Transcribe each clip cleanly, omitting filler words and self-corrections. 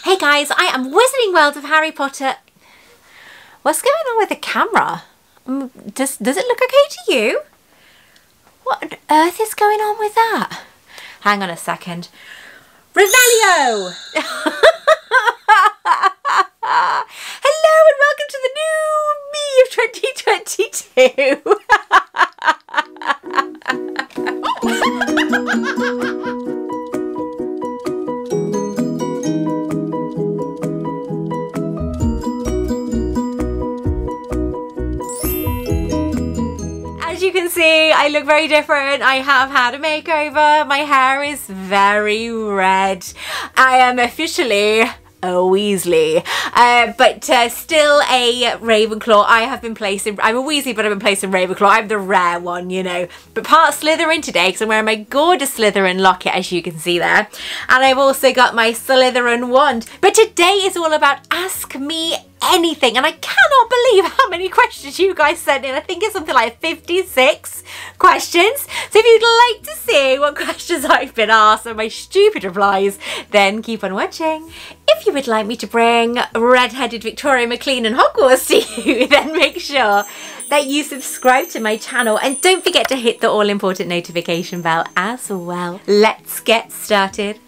Hey guys, I am Wizarding World of Harry Potter. What's going on with the camera? Does it look okay to you? What on earth is going on with that? Hang on a second. Revelio! Hello and welcome to the new me of 2022. As you can see, I look very different. I have had a makeover. My hair is very red. I am officially a Weasley, but still a Ravenclaw. I'm a Weasley, but I've been placed in Ravenclaw. I'm the rare one, you know, but part Slytherin today because I'm wearing my gorgeous Slytherin locket, as you can see there, and I've also got my Slytherin wand. But today is all about Ask Me Anything, and I cannot believe how many questions you guys sent in. I think it's something like 56 questions. So if you'd like to see what questions I've been asked and my stupid replies, then keep on watching. If you would like me to bring red-headed Victoria Maclean and Hogwarts to you, then make sure that you subscribe to my channel and don't forget to hit the all-important notification bell as well. Let's get started.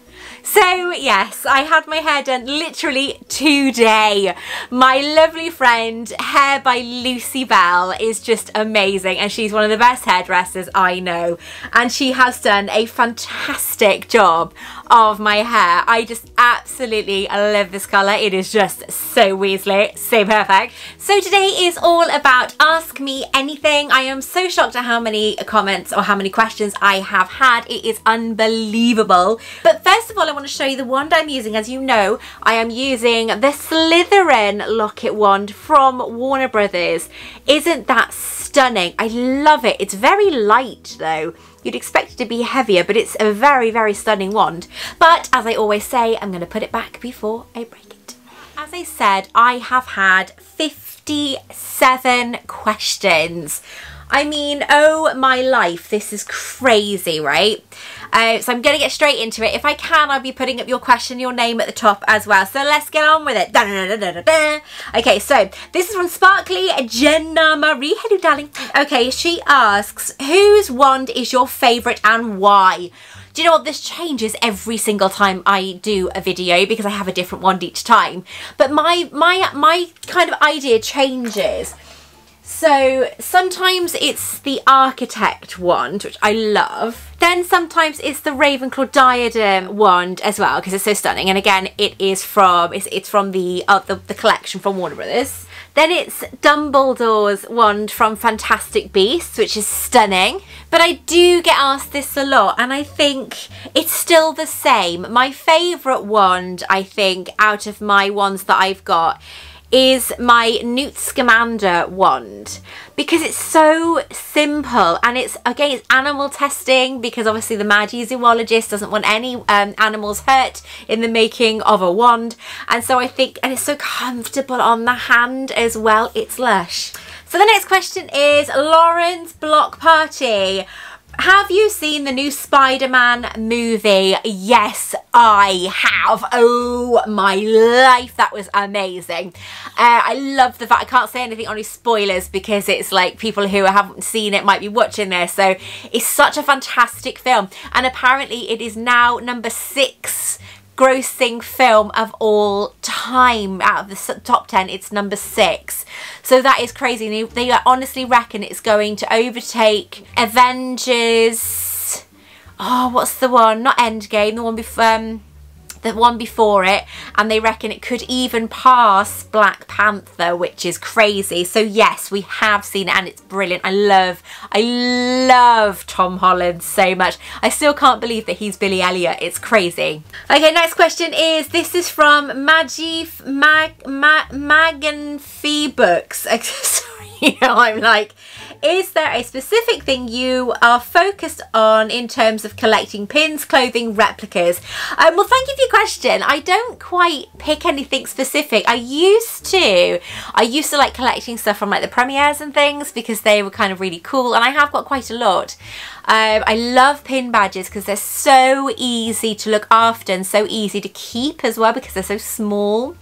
So yes, I had my hair done literally today. My lovely friend Hair by Lucy Bell is just amazing, and she's one of the best hairdressers I know, and she has done a fantastic job of my hair. I just absolutely love this colour. It is just so Weasley, so perfect. So today is all about Ask Me Anything. I am so shocked at how many comments or how many questions I have had. It is unbelievable. But first of all, I want to show you the wand I'm using. As you know, I am using the Slytherin locket wand from Warner Brothers. Isn't that stunning? I love it. It's very light though. You'd expect it to be heavier, but it's a very, very stunning wand. But as I always say, I'm going to put it back before I break it. As I said, I have had 57 questions. I mean, oh my life, this is crazy, right? So I'm going to get straight into it. If I can, I'll be putting up your question, your name at the top as well. So let's get on with it. Da, da, da, da, da, da. Okay, so this is from Sparkly Jenna Marie. Hello, darling. Okay, she asks, whose wand is your favourite and why? Do you know what? This changes every single time I do a video because I have a different wand each time. But my kind of idea changes. So sometimes it's the Architect wand, which I love. Then sometimes it's the Ravenclaw Diadem wand as well because it's so stunning. And again, it is from it's from the collection from Warner Brothers. Then it's Dumbledore's wand from Fantastic Beasts, which is stunning. But I do get asked this a lot, and I think it's still the same. My favourite wand, I think, out of my wands that I've got is my Newt Scamander wand because it's so simple, and it's animal testing because obviously the Magi zoologist doesn't want any animals hurt in the making of a wand, and so I think, and it's so comfortable on the hand as well. It's lush. So the next question is Lauren's Block Party. Have you seen the new Spider-Man movie? Yes, I have. Oh my life, that was amazing. I love the fact, I can't say anything on any spoilers because it's like people who haven't seen it might be watching this. So it's such a fantastic film, and apparently it is now number 6 grossing film of all time. Out of the top 10, it's number 6. So that is crazy. They honestly reckon it's going to overtake Avengers. Oh, what's the one? Not Endgame. The one before it, and they reckon it could even pass Black Panther, which is crazy. So yes, we have seen it and it's brilliant. I love Tom Holland so much. I still can't believe that he's Billy Elliot. It's crazy. Okay, next question is, this is from Magan Fee Books. Sorry, you know, I'm like, is there a specific thing you are focused on in terms of collecting pins, clothing, replicas? Well, thank you for your question. I don't quite pick anything specific. I used to like collecting stuff from like the premieres and things because they were kind of really cool, and I have got quite a lot. I love pin badges because they're so easy to look after and so easy to keep as well because they're so small.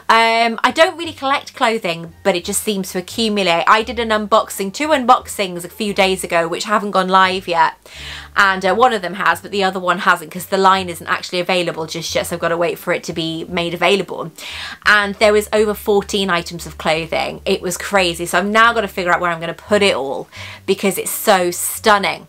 I don't really collect clothing, but it just seems to accumulate. I did an unboxing, 2 unboxings a few days ago, which haven't gone live yet. And one of them has, but the other one hasn't because the line isn't actually available just yet, so I've got to wait for it to be made available. And there was over 14 items of clothing. It was crazy. So I've now got to figure out where I'm going to put it all because it's so stunning.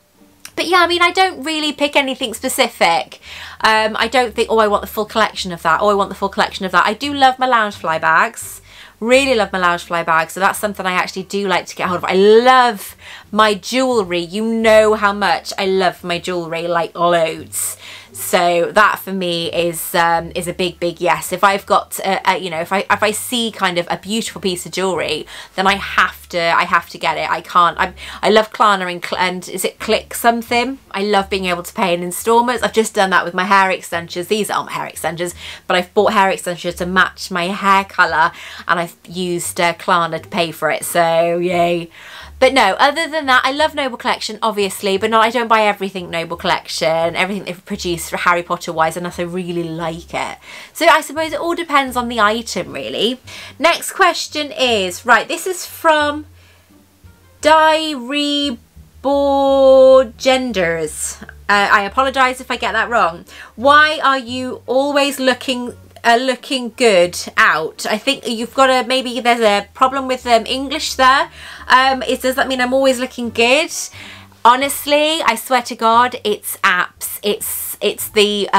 But yeah, I mean, I don't really pick anything specific. I don't think, oh, I want the full collection of that. Oh, I want the full collection of that. I do love my Loungefly bags. Really love my Loungefly bags. So that's something I actually do like to get hold of. I love my jewellery. You know how much I love my jewellery, like loads. So that for me is a big yes. If I've got you know, if I see kind of a beautiful piece of jewellery, then I have to get it. I can't. I love Klarna and is it Click something? I love being able to pay in installments. I've just done that with my hair extensions. These aren't my hair extensions, but I've bought hair extensions to match my hair colour, and I've used Klarna to pay for it. So yay. But no, other than that, I love Noble Collection, obviously, but no, I don't buy everything Noble Collection, everything they've produced for Harry Potter wise, unless I really like it. So I suppose it all depends on the item, really. Next question is, right, this is from Diary Genders. I apologise if I get that wrong. Why are you always looking good out? I think you've got to, maybe there's a problem with English there. Does that mean I'm always looking good? Honestly, I swear to God, it's apps. It's the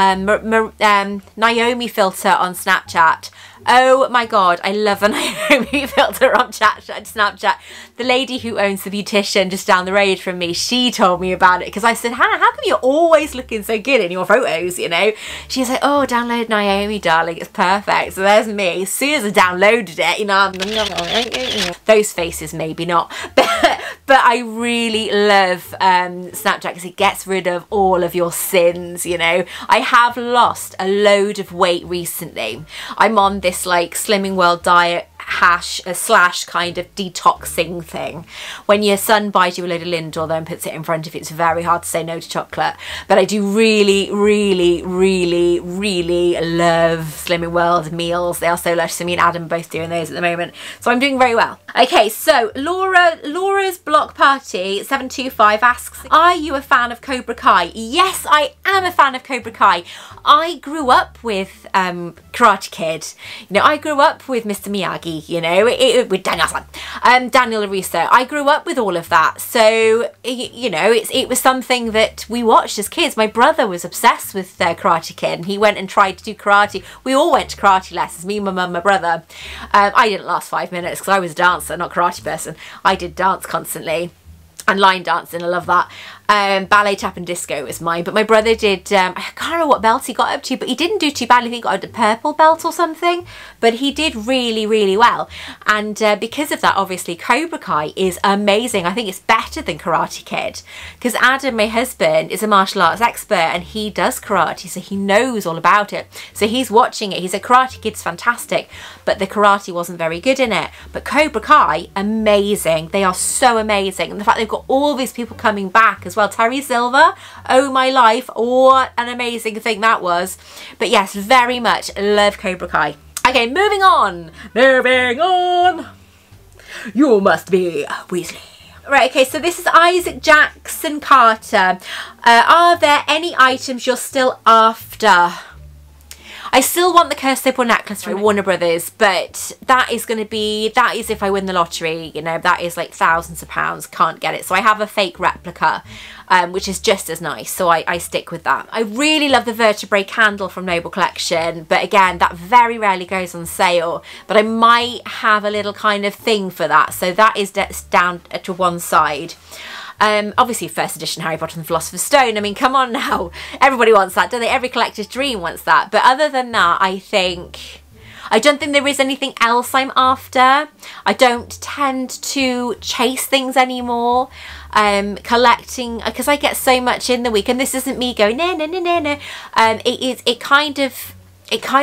Naomi filter on Snapchat. Oh my God, I love a Naomi filter on Snapchat. The lady who owns the beautician just down the road from me, she told me about it because I said, Hannah, how come you're always looking so good in your photos, you know? She's like, oh, download Naomi, darling, it's perfect. So there's me. As soon as I downloaded it, you know, those faces maybe not, but I really love Snapchat because it gets rid of all of your sins, you know. I have lost a load of weight recently. I'm on this like Slimming World diet slash kind of detoxing thing. When your son buys you a load of Lindor then puts it in front of you, it's very hard to say no to chocolate. But I do really love Slimming World meals. They are so lush. So me and Adam are both doing those at the moment, so I'm doing very well. Okay, so Laura's Block Party 725 asks, are you a fan of Cobra Kai? Yes, I am a fan of Cobra Kai. I grew up with Karate Kid. You know, I grew up with Mr. Miyagi, you know, with Daniel LaRusso. I grew up with all of that. So, you know, it was something that we watched as kids. My brother was obsessed with Karate Kid, and he went and tried to do karate. We all went to karate lessons, me, my mum, my brother. I didn't last 5 minutes because I was a dancer, not a karate person. I did dance constantly. And line dancing, I love that. Ballet, tap and disco was mine, but my brother did, I can't remember what belt he got up to, but he didn't do too badly. I think he got a purple belt or something, but he did really well. And because of that, obviously Cobra Kai is amazing. I think it's better than Karate Kid because Adam, my husband, is a martial arts expert and he does karate, so he knows all about it. So he's watching it. He said Karate Kid's fantastic, but the karate wasn't very good in it. But Cobra Kai, amazing. They are so amazing. And the fact they've got all these people coming back as well. Terry Silver, oh my life, what an amazing thing that was. But yes, very much love Cobra Kai. Okay, moving on. You must be Weasley. Right, okay, so this is Isaac Jackson Carter. Are there any items you're still after? I still want the Cursed Opal necklace from Warner Brothers, but that is if I win the lottery, you know, that is like thousands of pounds, can't get it. So I have a fake replica, which is just as nice, so I stick with that. I really love the vertebrae candle from Noble Collection, but again, that very rarely goes on sale, but I might have a little kind of thing for that, so that is down to one side. Obviously first edition Harry Potter and the Philosopher's Stone. I mean, come on now. Everybody wants that, don't they? Every collector's dream wants that. But other than that, I think I don't think there is anything else I'm after. I don't tend to chase things anymore. Collecting, because I get so much in the week, and this isn't me going no no no no no. It kind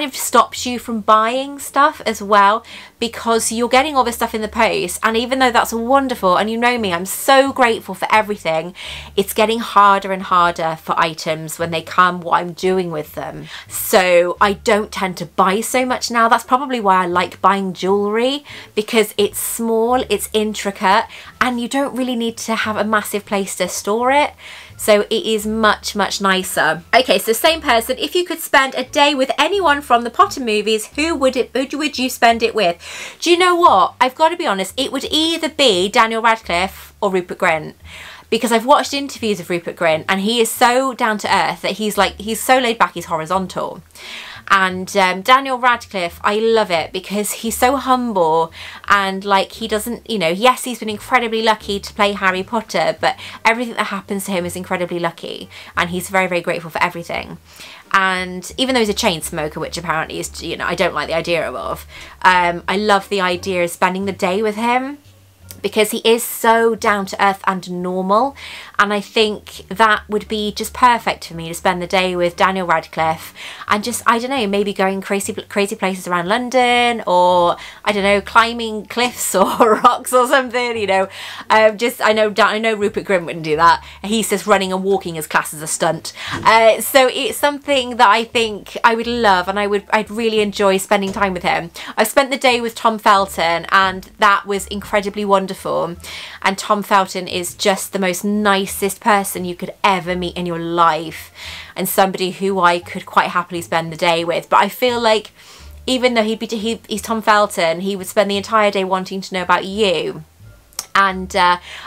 of stops you from buying stuff as well, because you're getting all this stuff in the post, and even though that's wonderful, and you know me, I'm so grateful for everything, it's getting harder and harder for items when they come, what I'm doing with them. So I don't tend to buy so much now. That's probably why I like buying jewellery, because it's small, it's intricate, and you don't really need to have a massive place to store it. So it is much, much nicer. Okay, so same person. If you could spend a day with anyone from the Potter movies, who would you spend it with? Do you know what? I've got to be honest. It would either be Daniel Radcliffe or Rupert Grint, because I've watched interviews of Rupert Grint, and he is so down to earth that he's so laid back, he's horizontal. And Daniel Radcliffe, I love it because he's so humble, and like, he doesn't, you know, yes, he's been incredibly lucky to play Harry Potter, but everything that happens to him is incredibly lucky, and he's very, very grateful for everything. And even though he's a chain smoker, which apparently is, you know, I don't like the idea of, I love the idea of spending the day with him, because he is so down to earth and normal, and I think that would be just perfect for me to spend the day with Daniel Radcliffe, and just, I don't know, maybe going crazy places around London, or I don't know, climbing cliffs or rocks or something, you know. Just, I know Rupert Grint wouldn't do that. He says running and walking is classed as a stunt. So it's something that I think I would love, and I'd really enjoy spending time with him. I spent the day with Tom Felton, and that was incredibly wonderful. And Tom Felton is just the most nicest person you could ever meet in your life, and somebody who I could quite happily spend the day with. But I feel like, even though he's Tom Felton, he would spend the entire day wanting to know about you, and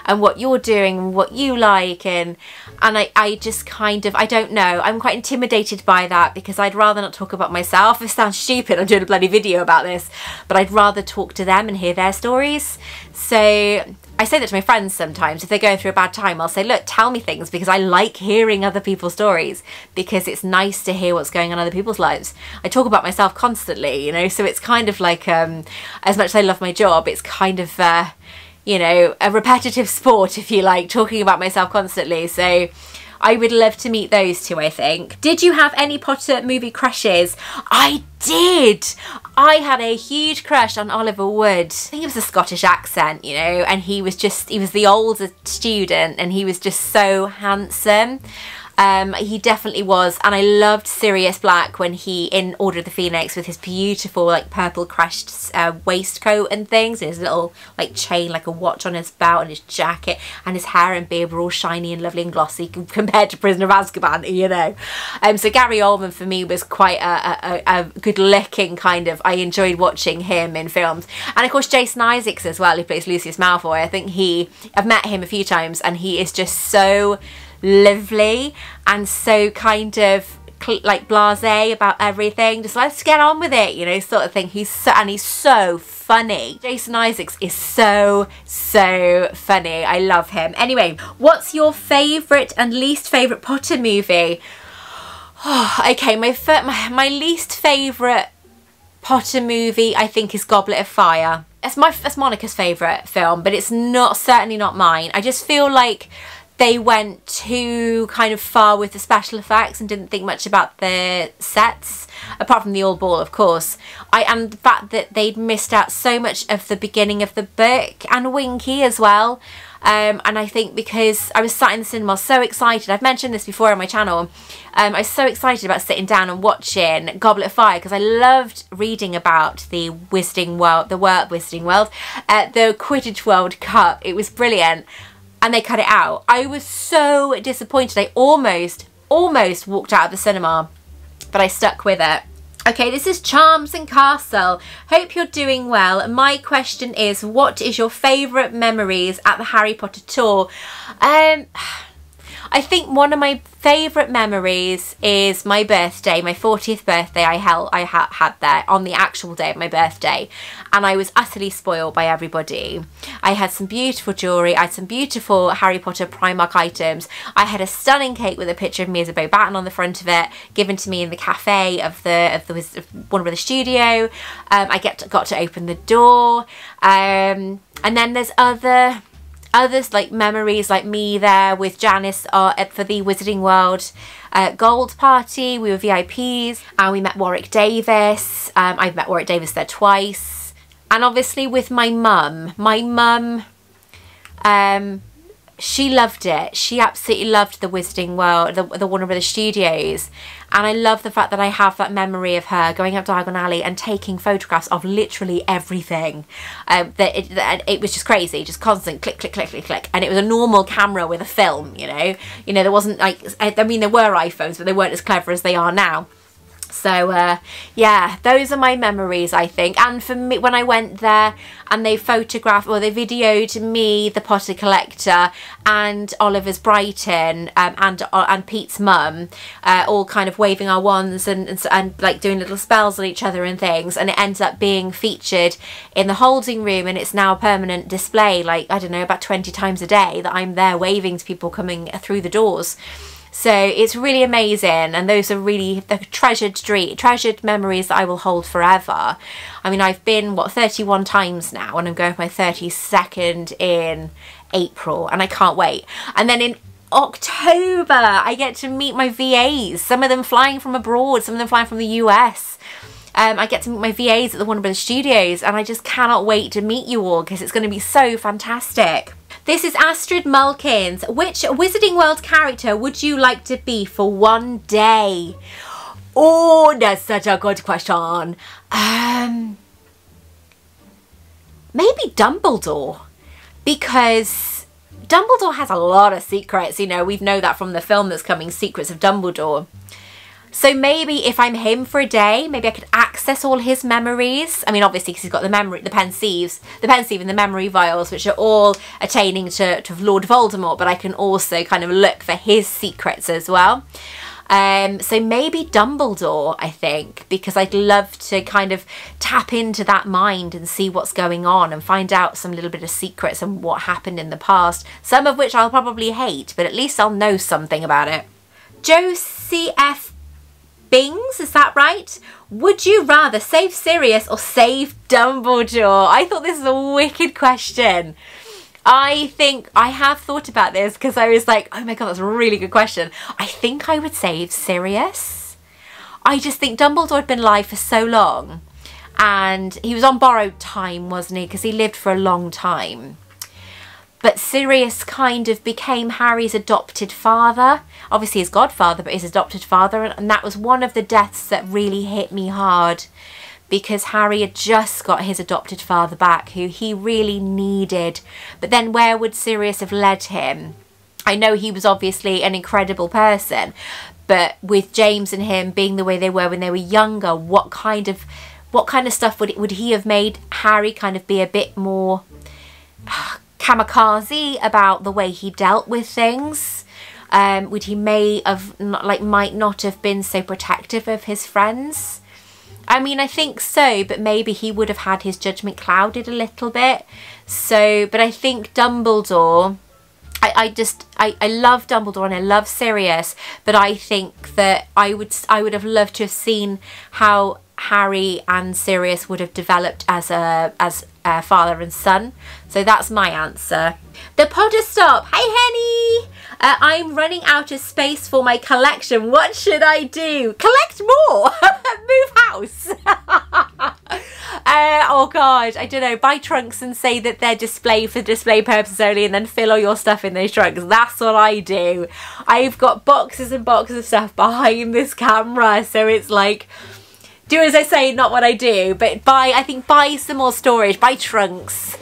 what you're doing, and what you like, and I just kind of, I don't know, I'm quite intimidated by that, because I'd rather not talk about myself. It sounds stupid, I'm doing a bloody video about this, but I'd rather talk to them and hear their stories. So I say that to my friends sometimes. If they're going through a bad time, I'll say, look, tell me things, because I like hearing other people's stories, because it's nice to hear what's going on in other people's lives. I talk about myself constantly, you know, so it's kind of like, as much as I love my job, it's kind of, you know, a repetitive sport, if you like, talking about myself constantly. So I would love to meet those two, I think. Did you have any Potter movie crushes? I did! I had a huge crush on Oliver Wood. I think it was a Scottish accent, you know, and he was the older student, and he was just so handsome. He definitely was, and I loved Sirius Black when he, in Order of the Phoenix, with his beautiful like purple crushed waistcoat and things, and his little like chain, like a watch on his belt, and his jacket, and his hair and beard were all shiny and lovely and glossy compared to Prisoner of Azkaban, you know. So Gary Oldman for me was quite a good looking kind of, I enjoyed watching him in films. And of course Jason Isaacs as well, who plays Lucius Malfoy. I think I've met him a few times, and he is just so lovely and so kind of like blasé about everything, just let's get on with it, you know, sort of thing. He's so funny. Jason Isaacs is so funny. I love him. Anyway, what's your favourite and least favourite Potter movie? Oh, okay, my least favourite Potter movie I think is Goblet of Fire. That's Monica's favourite film, but it's certainly not mine. I just feel like they went too kind of far with the special effects and didn't think much about the sets, apart from the old ball, of course. And the fact that they'd missed out so much of the beginning of the book, and Winky as well. And I think because I was sat in the cinema so excited, I've mentioned this before on my channel, I was so excited about sitting down and watching Goblet of Fire, because I loved reading about the Wizarding World, the Quidditch World Cup. It was brilliant. And they cut it out. I was so disappointed. I almost walked out of the cinema, but I stuck with it. Okay, this is Charms and Castle. Hope you're doing well. My question is, what is your favourite memories at the Harry Potter tour? I think one of my favourite memories is my birthday, my 40th birthday. I had there on the actual day of my birthday, and I was utterly spoiled by everybody. I had some beautiful jewellery, I had some beautiful Harry Potter Primark items. I had a stunning cake with a picture of me as a Beauxbaton on the front of it, given to me in the cafe of Warner Brothers studio. I got to open the door, and then there's others like memories, like me there with Janice for the Wizarding World Gold Party. We were VIPs, and we met Warwick Davis. I've met Warwick Davis there twice. And obviously with my mum. My mum, she loved it. She absolutely loved the Wizarding World, the Warner Brothers Studios. And I love the fact that I have that memory of her going up Diagon Alley and taking photographs of literally everything. It was just crazy, just constant click, click, click, click, click. And it was a normal camera with a film, you know. You know, there wasn't like, I mean, there were iPhones, but they weren't as clever as they are now. So yeah, those are my memories, I think. And for me, when I went there and they photographed, or they videoed me, the Potter Collector, and Oliver's Brighton, and Pete's mum, all kind of waving our wands and like doing little spells on each other and things, and it ends up being featured in the holding room, and it's now a permanent display, like, I don't know, about 20 times a day that I'm there waving to people coming through the doors. So it's really amazing, and those are really the treasured memories that I will hold forever. I mean, I've been, what, 31 times now, and I'm going for my 32nd in April, and I can't wait. And then in October, I get to meet my VAs, some of them flying from abroad, some of them flying from the US. I get to meet my VAs at the Warner Brothers Studios, and I just cannot wait to meet you all, because it's going to be so fantastic. This is Astrid Mulkins. Which Wizarding World character would you like to be for one day? Oh, that's such a good question. Maybe Dumbledore. Because Dumbledore has a lot of secrets. You know, we know that from the film that's coming, Secrets of Dumbledore. So maybe if I'm him for a day, maybe I could access all his memories. I mean, obviously, because he's got the pensieve and the memory vials, which are all attaining to Lord Voldemort, but I can also kind of look for his secrets as well. So maybe Dumbledore, I think, because I'd love to kind of tap into that mind and see what's going on and find out some little bit of secrets and what happened in the past, some of which I'll probably hate, but at least I'll know something about it. Josie F. Bings, is that right? Would you rather save Sirius or save Dumbledore? I thought this was a wicked question. I think I have thought about this because I was like, oh my god, that's a really good question. I think I would save Sirius. I just think Dumbledore had been alive for so long, and he was on borrowed time, wasn't he? Because he lived for a long time. But Sirius kind of became Harry's adopted father. Obviously his godfather, but his adopted father. And that was one of the deaths that really hit me hard, because Harry had just got his adopted father back, who he really needed. But then where would Sirius have led him? I know he was obviously an incredible person, but with James and him being the way they were when they were younger, what kind of stuff would he have made Harry kind of be a bit more kamikaze about the way he dealt with things? Would he might not have been so protective of his friends? I mean, I think so, but maybe he would have had his judgment clouded a little bit. So, but I think Dumbledore, I love Dumbledore and I love Sirius, but I think that I would have loved to have seen how Harry and Sirius would have developed as father and son. So that's my answer. The Potter Stop. Hey Henny! I'm running out of space for my collection. What should I do? Collect more! Move house! Oh god, I don't know. Buy trunks and say that they're for display purposes only, and then fill all your stuff in those trunks. That's what I do. I've got boxes and boxes of stuff behind this camera, so it's like, do as I say, not what I do. But I think buy some more storage, buy trunks,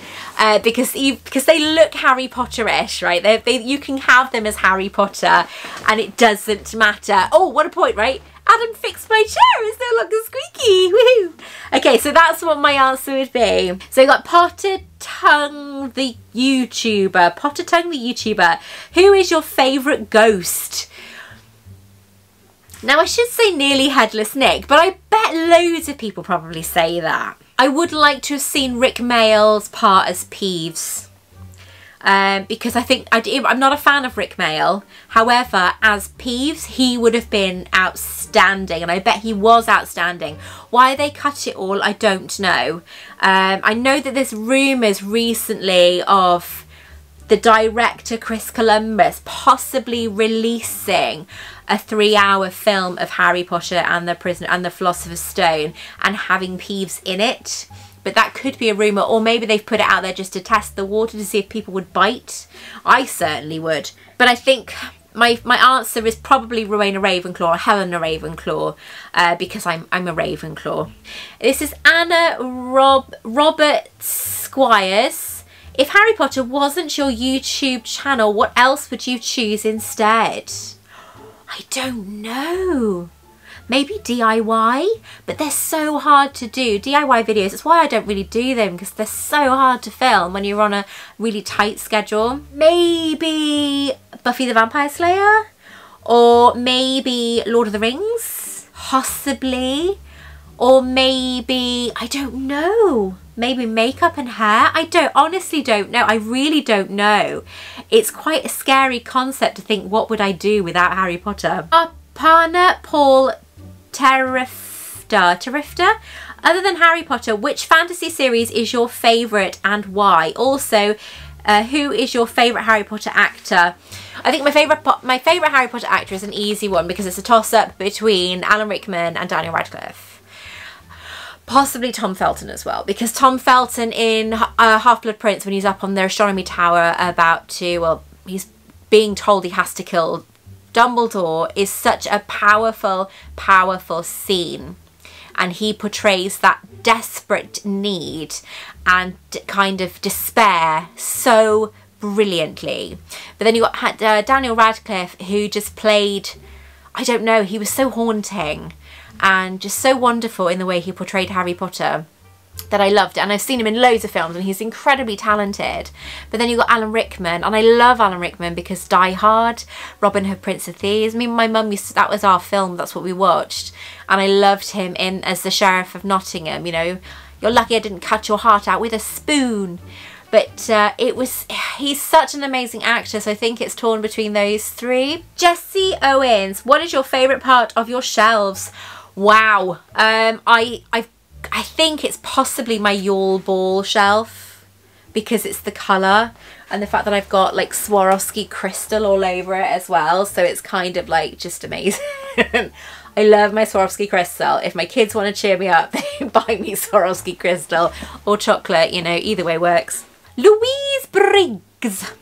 because they look Harry Potter-ish, right? You can have them as Harry Potter, and it doesn't matter. Oh, what a point, right? Adam fixed my chair. It's no longer squeaky. Woohoo! Okay, Okay, so that's what my answer would be. So you got Potted Tongue the YouTuber. Potted Tongue the YouTuber. Who is your favourite ghost? Now I should say nearly Headless Nick, but I bet loads of people probably say that. I would like to have seen Rick Mayall's part as Peeves. Because I think I'm not a fan of Rick Mayall. However, as Peeves, he would have been outstanding, and I bet he was outstanding. Why they cut it all, I don't know. I know that there's rumours recently of the director Chris Columbus possibly releasing a 3-hour film of Harry Potter and the Prisoner and the Philosopher's Stone and having Peeves in it. But that could be a rumour, or maybe they've put it out there just to test the water to see if people would bite. I certainly would. But I think my answer is probably Rowena Ravenclaw or Helena Ravenclaw, because I'm a Ravenclaw. This is Anna Robert Squires. If Harry Potter wasn't your YouTube channel, what else would you choose instead? I don't know. Maybe DIY, but they're so hard to do. DIY videos, that's why I don't really do them, because they're so hard to film when you're on a really tight schedule. Maybe Buffy the Vampire Slayer, or maybe Lord of the Rings, possibly, or maybe, I don't know, maybe makeup and hair. I honestly don't know. I really don't know. It's quite a scary concept to think, what would I do without Harry Potter? Our partner, Paul Tarifta. Other than Harry Potter, which fantasy series is your favourite and why? Also, who is your favourite Harry Potter actor? I think my favourite Harry Potter actor is an easy one because it's a toss-up between Alan Rickman and Daniel Radcliffe. Possibly Tom Felton as well, because Tom Felton in Half-Blood Prince, when he's up on the astronomy tower about to, well, he's being told he has to kill Dumbledore, is such a powerful, powerful scene, and he portrays that desperate need and kind of despair so brilliantly. But then you got Daniel Radcliffe, who just played, I don't know, he was so haunting and just so wonderful in the way he portrayed Harry Potter that I loved it. And I've seen him in loads of films and he's incredibly talented. But then you got Alan Rickman, and I love Alan Rickman because Die Hard, Robin Hood, Prince of Thieves. I mean, my mum used to, that was our film, that's what we watched, and I loved him in as the Sheriff of Nottingham. You know, you're lucky I didn't cut your heart out with a spoon. But he's such an amazing actor, so I think it's torn between those three. Jessie Owens, what is your favourite part of your shelves? Wow, I think it's possibly my Yule Ball shelf, because it's the colour and the fact that I've got like Swarovski crystal all over it as well, so it's kind of like just amazing. I love my Swarovski crystal. If my kids want to cheer me up, they buy me Swarovski crystal or chocolate, you know, either way works. Louise Briggs,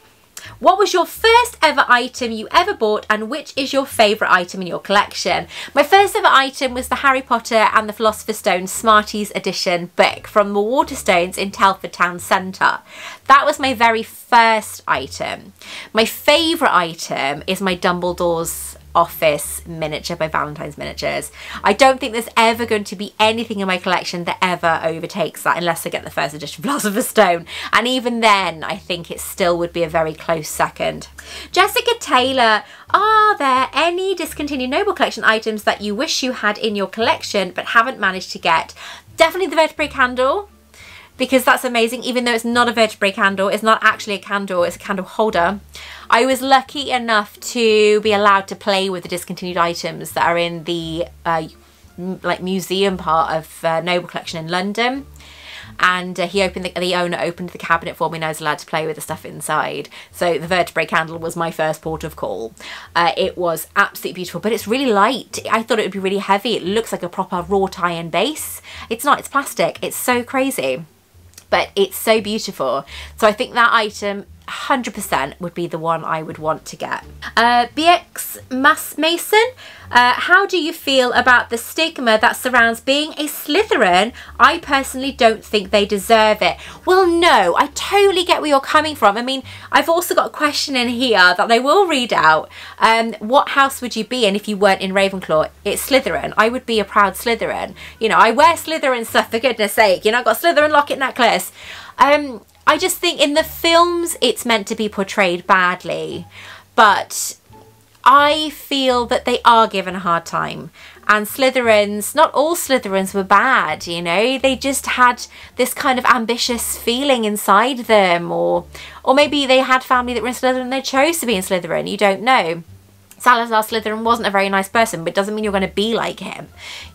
what was your first ever item you ever bought, and which is your favourite item in your collection? My first ever item was the Harry Potter and the Philosopher's Stone Smarties edition book from the Waterstones in Telford Town Centre. That was my very first item. My favourite item is my Dumbledore's Office miniature by Valentine's Miniatures. I don't think there's ever going to be anything in my collection that ever overtakes that, unless I get the first edition Philosopher's Stone, and even then I think it still would be a very close second. Jessica Taylor, are there any discontinued Noble Collection items that you wish you had in your collection but haven't managed to get? Definitely the vertebrae candle, because that's amazing, even though it's not a vertebrae candle. It's not actually a candle, it's a candle holder. I was lucky enough to be allowed to play with the discontinued items that are in the like museum part of Noble Collection in London, and the owner opened the cabinet for me and I was allowed to play with the stuff inside. So the vertebrae candle was my first port of call. It was absolutely beautiful, but it's really light. I thought it would be really heavy. It looks like a proper wrought iron base. It's not, it's plastic. It's so crazy, but it's so beautiful. So I think that item 100% would be the one I would want to get. BX Mason, how do you feel about the stigma that surrounds being a Slytherin? I personally don't think they deserve it. Well, no, I totally get where you're coming from. I mean, I've also got a question in here that I will read out. What house would you be in if you weren't in Ravenclaw? It's Slytherin. I would be a proud Slytherin. You know, I wear Slytherin stuff, for goodness sake. You know, I've got Slytherin locket necklace. I just think in the films it's meant to be portrayed badly, but I feel that they are given a hard time. And Slytherins, not all Slytherins were bad, you know, they just had this kind of ambitious feeling inside them, or maybe they had family that were in Slytherin and they chose to be in Slytherin, you don't know. Salazar Slytherin wasn't a very nice person, but it doesn't mean you're going to be like him.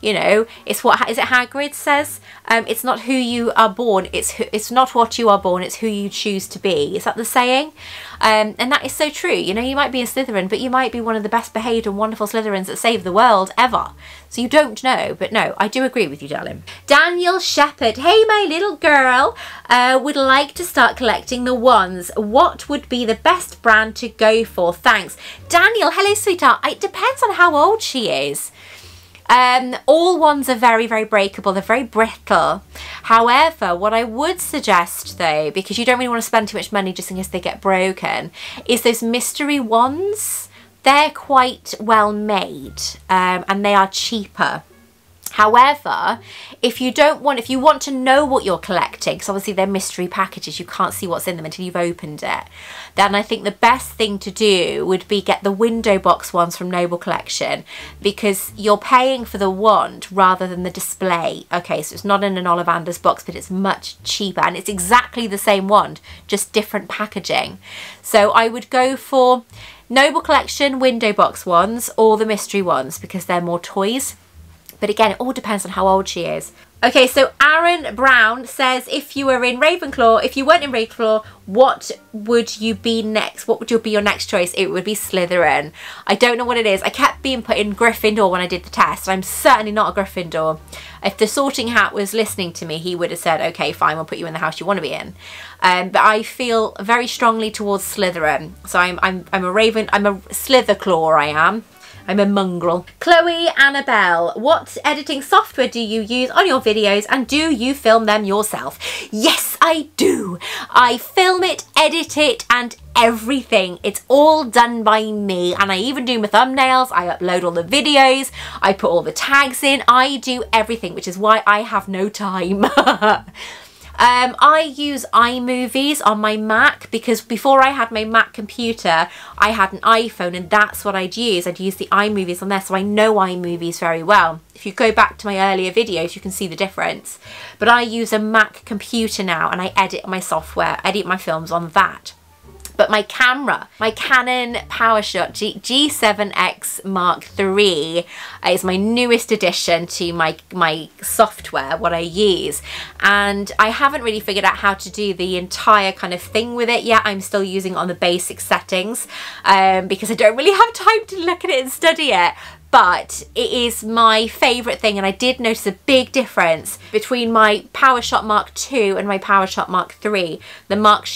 You know, it's what, is it Hagrid says? It's not who you are born, it's not what you are born, it's who you choose to be. Is that the saying? And that is so true. You know, you might be a Slytherin, but you might be one of the best behaved and wonderful Slytherins that saved the world ever. So you don't know, but no, I do agree with you, darling. Daniel Shepherd, hey my little girl, would like to start collecting the wands. What would be the best brand to go for? Thanks. Daniel, hello sweetheart. It depends on how old she is. All wands are very, very breakable. They're very brittle. However, what I would suggest though, because you don't really want to spend too much money just in case they get broken, is those mystery wands. They're quite well made, and they are cheaper. However, if you want to know what you're collecting, because obviously they're mystery packages, you can't see what's in them until you've opened it, then I think the best thing to do would be get the window box ones from Noble Collection, because you're paying for the wand rather than the display. Okay, so it's not in an Ollivander's box, but it's much cheaper, and it's exactly the same wand, just different packaging. So I would go for Noble Collection window box ones or the mystery ones, because they're more toys. But again, it all depends on how old she is. Okay, so Aaron Brown says, if you were in Ravenclaw, if you weren't in Ravenclaw, what would you be next? What would be your next choice? It would be Slytherin. I don't know what it is. I kept being put in Gryffindor when I did the test. I'm certainly not a Gryffindor. If the Sorting Hat was listening to me, he would have said, okay, fine, we'll put you in the house you want to be in. But I feel very strongly towards Slytherin. So I'm a Slitherclaw, I am. I'm a mongrel. Chloe Annabelle, what editing software do you use on your videos, and do you film them yourself? Yes, I do. I film it, edit it, and everything. It's all done by me, and I even do my thumbnails. I upload all the videos. I put all the tags in. I do everything, which is why I have no time. I use iMovies on my Mac, because before I had my Mac computer, I had an iPhone, and that's what I'd use. I'd use the iMovies on there, so I know iMovies very well. If you go back to my earlier videos, you can see the difference. But I use a Mac computer now, and I edit my software, edit my films on that. But my camera, my Canon PowerShot G7X Mark III is my newest addition to my software, what I use. And I haven't really figured out how to do the entire kind of thing with it yet. I'm still using it on the basic settings because I don't really have time to look at it and study it. But it is my favourite thing, and I did notice a big difference between my PowerShot Mark II and my PowerShot Mark III. The Mark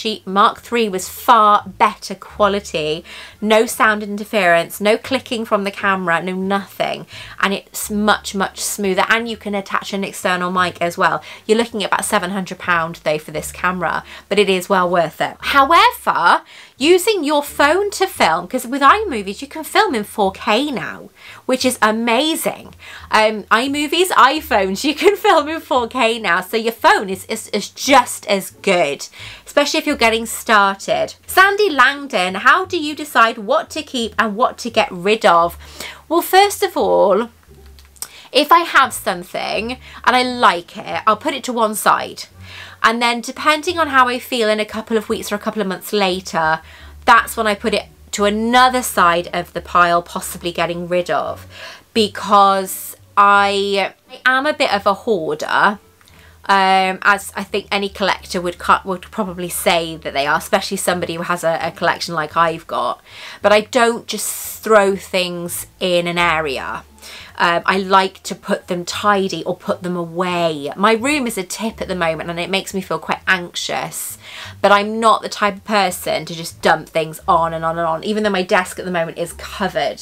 III was far better quality, no sound interference, no clicking from the camera, no nothing, and it's much, much smoother, and you can attach an external mic as well. You're looking at about £700 though for this camera, but it is well worth it. However, using your phone to film, because with iMovies you can film in 4K now, which is amazing. iMovies, iPhones, you can film in 4K now, so your phone is just as good, especially if you're getting started. Sandy Langdon, how do you decide what to keep and what to get rid of? Well, first of all, if I have something and I like it, I'll put it to one side. And then depending on how I feel in a couple of weeks or a couple of months later, that's when I put it to another side of the pile, possibly getting rid of, because I am a bit of a hoarder, as I think any collector would probably say that they are, especially somebody who has a collection like I've got. But I don't just throw things in an area. I like to put them tidy or put them away. My room is a tip at the moment and it makes me feel quite anxious, but I'm not the type of person to just dump things on and on and on, even though my desk at the moment is covered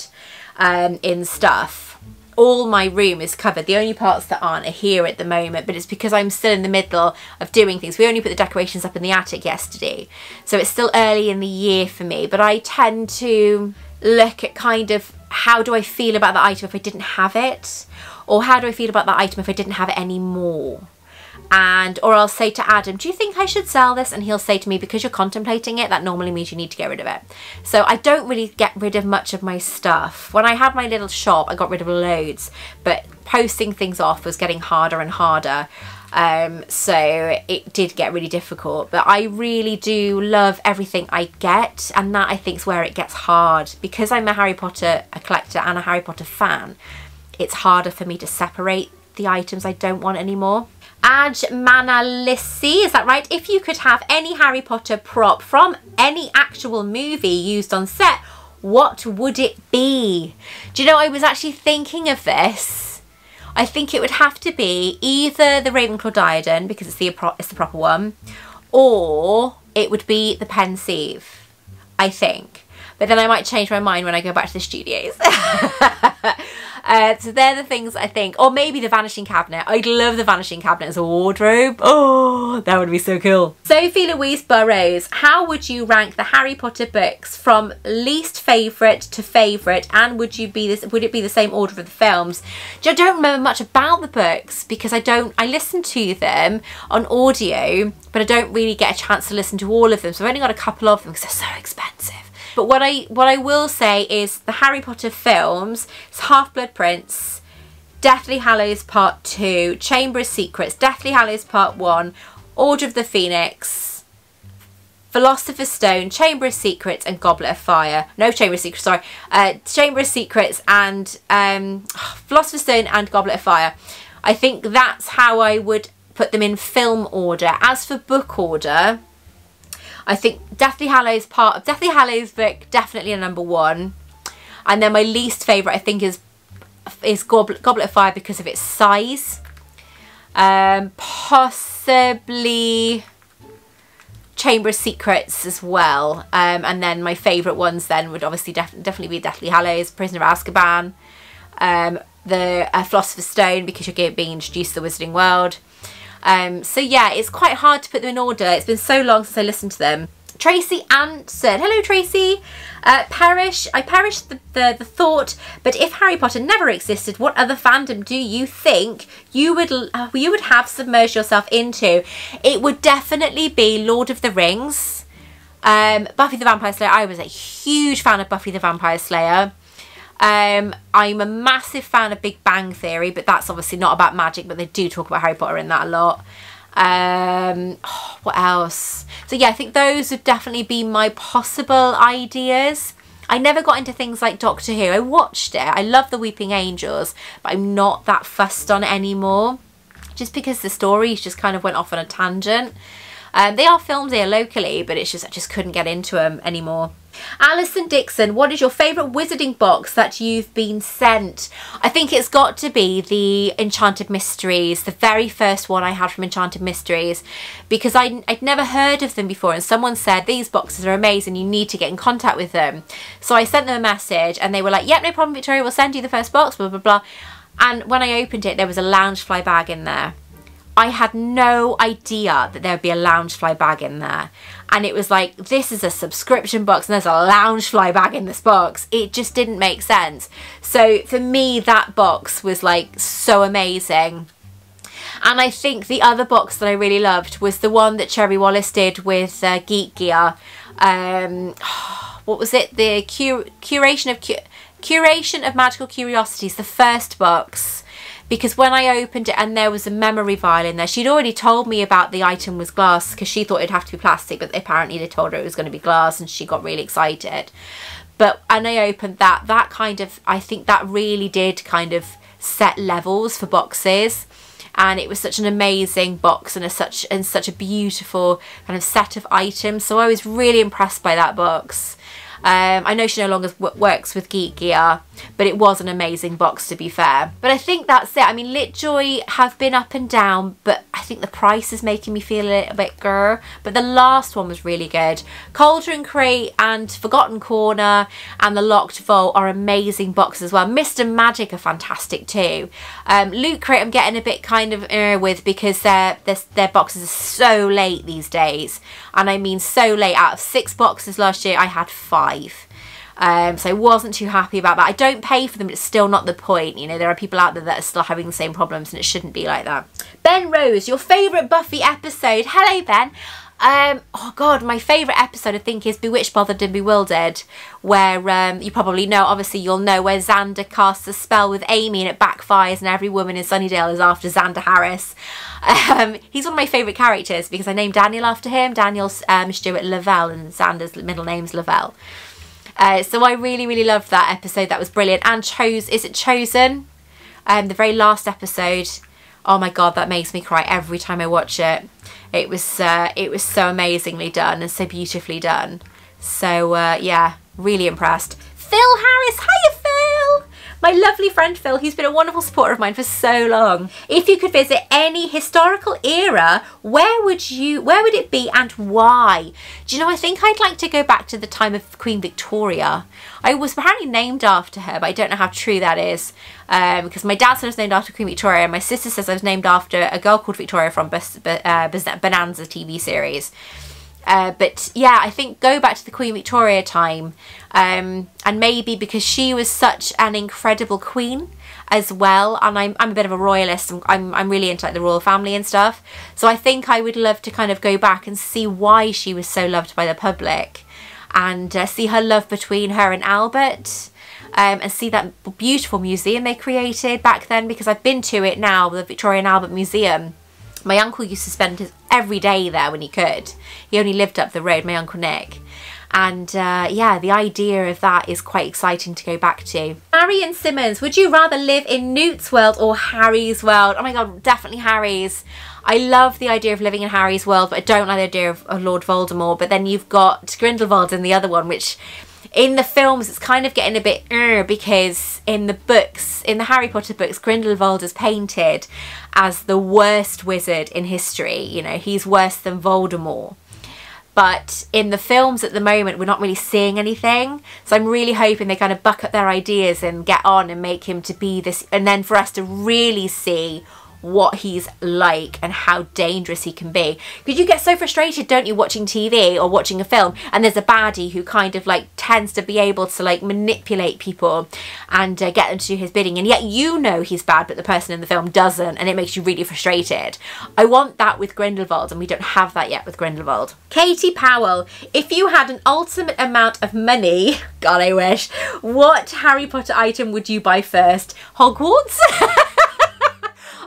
in stuff. All my room is covered. The only parts that aren't are here at the moment, but it's because I'm still in the middle of doing things. We only put the decorations up in the attic yesterday, so it's still early in the year for me, but I tend to look at kind of how do I feel about the item if I didn't have it, or how do I feel about that item if I didn't have it anymore. Or I'll say to Adam, do you think I should sell this? And he'll say to me, because you're contemplating it, that normally means you need to get rid of it. So I don't really get rid of much of my stuff. When I had my little shop, I got rid of loads, but posting things off was getting harder and harder. So it did get really difficult, but I really do love everything I get, and that I think is where it gets hard. Because I'm a Harry Potter collector and a Harry Potter fan, it's harder for me to separate the items I don't want anymore. Aj Manalissi, is that right? If you could have any Harry Potter prop from any actual movie used on set, what would it be? Do you know, I was actually thinking of this. I think it would have to be either the Ravenclaw diadem, because it's the proper one, or it would be the pensieve, I think. But then I might change my mind when I go back to the studios. So they're the things I think. Or maybe the Vanishing Cabinet. I'd love the Vanishing Cabinet as a wardrobe. Oh, that would be so cool. Sophie Louise Burrows, how would you rank the Harry Potter books from least favourite to favourite? And would it be the same order of the films? I don't remember much about the books because I listen to them on audio, but I don't really get a chance to listen to all of them. So I've only got a couple of them because they're so expensive. But what I will say is the Harry Potter films, it's Half-Blood Prince, Deathly Hallows Part 2, Chamber of Secrets, Deathly Hallows Part 1, Order of the Phoenix, Philosopher's Stone, Chamber of Secrets and Goblet of Fire. No, Chamber of Secrets, sorry. Chamber of Secrets and Philosopher's Stone and Goblet of Fire. I think that's how I would put them in film order. As for book order, I think Deathly Hallows book, definitely a number 1. And then my least favourite, I think, is Goblet of Fire because of its size. Possibly Chamber of Secrets as well. And then my favourite ones then would obviously definitely be Deathly Hallows, Prisoner of Azkaban, the Philosopher's Stone because you're being introduced to the Wizarding World. So yeah, it's quite hard to put them in order. It's been so long since I listened to them. Tracy answered, hello Tracy. I perished the thought, but if Harry Potter never existed, what other fandom do you think you would have submerged yourself into? It would definitely be Lord of the Rings, Buffy the Vampire Slayer. I was a huge fan of Buffy the Vampire Slayer. I'm a massive fan of Big Bang Theory, but that's obviously not about magic, but they do talk about Harry Potter in that a lot. What else? So yeah, I think those would definitely be my possible ideas. I never got into things like Doctor Who. I watched it. I love the Weeping Angels, but I'm not that fussed on it anymore, just because the stories just kind of went off on a tangent. They are filmed here locally, but it's just I just couldn't get into them anymore. Alison Dixon, what is your favourite wizarding box that you've been sent? I think it's got to be the Enchanted Mysteries, the very first one I had from Enchanted Mysteries, because I'd never heard of them before, and someone said these boxes are amazing, you need to get in contact with them. So I sent them a message and they were like, yep, no problem Victoria, we'll send you the first box, blah blah blah. And when I opened it, there was a Loungefly bag in there. I had no idea that there would be a Loungefly bag in there. And it was like, this is a subscription box and there's a Loungefly bag in this box. It just didn't make sense. So for me, that box was like so amazing. And I think the other box that I really loved was the one that Cherry Wallace did with Geek Gear. What was it? The Curation of Magical Curiosities, the first box. Because when I opened it and there was a memory vial in there, she'd already told me about the item was glass because she thought it'd have to be plastic, but apparently they told her it was going to be glass and she got really excited. But when I opened that kind of, I think that really did kind of set levels for boxes. And it was such an amazing box and such a beautiful kind of set of items. So I was really impressed by that box. I know she no longer works with Geek Gear, but it was an amazing box, to be fair. But I think that's it. I mean, Litjoy have been up and down, but I think the price is making me feel a little bit grr. But the last one was really good. Cauldron Crate and Forgotten Corner and the Locked Vault are amazing boxes as well. Mr. Magic are fantastic too. Loot Crate I'm getting a bit kind of with, because their boxes are so late these days. And I mean so late. Out of 6 boxes last year, I had 5. So I wasn't too happy about that. I don't pay for them, but it's still not the point. You know, there are people out there that are still having the same problems, and it shouldn't be like that. Ben Rose, your favourite Buffy episode. Hello, Ben. Oh god, my favourite episode I think is Bewitched, Bothered and Bewildered, where you probably know, obviously you'll know, where Xander casts a spell with Amy and it backfires and every woman in Sunnydale is after Xander Harris. He's one of my favourite characters because I named Daniel after him. Daniel's Stuart Lavelle and Xander's middle name's Lavelle. So I really loved that episode. That was brilliant. And is it Chosen? The very last episode. Oh my god, that makes me cry every time I watch it. It was so amazingly done and so beautifully done. So yeah, really impressed. Phil Harris, hiya Phil! My lovely friend Phil, who's been a wonderful supporter of mine for so long. If you could visit any historical era, where would it be and why? Do you know, I think I'd like to go back to the time of Queen Victoria. I was apparently named after her, but I don't know how true that is. Because my dad said I was named after Queen Victoria, and my sister says I was named after a girl called Victoria from Bonanza TV series. But yeah, I think go back to the Queen Victoria time, and maybe because she was such an incredible queen as well, and I'm a bit of a royalist. I'm really into like the royal family and stuff, so I think I would love to kind of go back and see why she was so loved by the public, and see her love between her and Albert. And see that beautiful museum they created back then, because I've been to it now, the Victoria and Albert Museum. My uncle used to spend his every day there when he could. He only lived up the road, my Uncle Nick. And yeah, the idea of that is quite exciting to go back to. Marion Simmons, would you rather live in Newt's world or Harry's world? Oh my god, definitely Harry's. I love the idea of living in Harry's world, but I don't like the idea of Lord Voldemort. But then you've got Grindelwald in the other one, which in the films it's kind of getting a bit because in the books, in the Harry Potter books, Grindelwald is painted as the worst wizard in history. You know, he's worse than Voldemort. But in the films at the moment, we're not really seeing anything. So I'm really hoping they kind of buck up their ideas and get on and make him to be this, and then for us to really see what he's like and how dangerous he can be. Because you get so frustrated, don't you, watching TV or watching a film, and there's a baddie who kind of like tends to be able to like manipulate people and get them to do his bidding, and yet you know he's bad but the person in the film doesn't, and it makes you really frustrated. I want that with Grindelwald, and we don't have that yet with Grindelwald. Katie Powell, if you had an ultimate amount of money, God I wish, what Harry Potter item would you buy first? Hogwarts?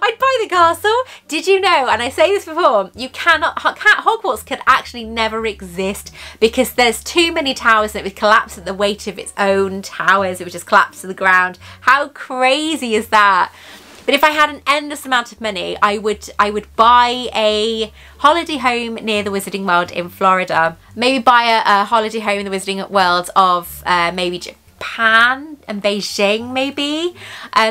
I'd buy the castle. Did you know, and I say this before, you Hogwarts could actually never exist because there's too many towers and it would collapse at the weight of its own towers. It would just collapse to the ground. How crazy is that? But if I had an endless amount of money, I would buy a holiday home near the Wizarding World in Florida. Maybe buy a holiday home in the Wizarding World of maybe Japan and Beijing, maybe,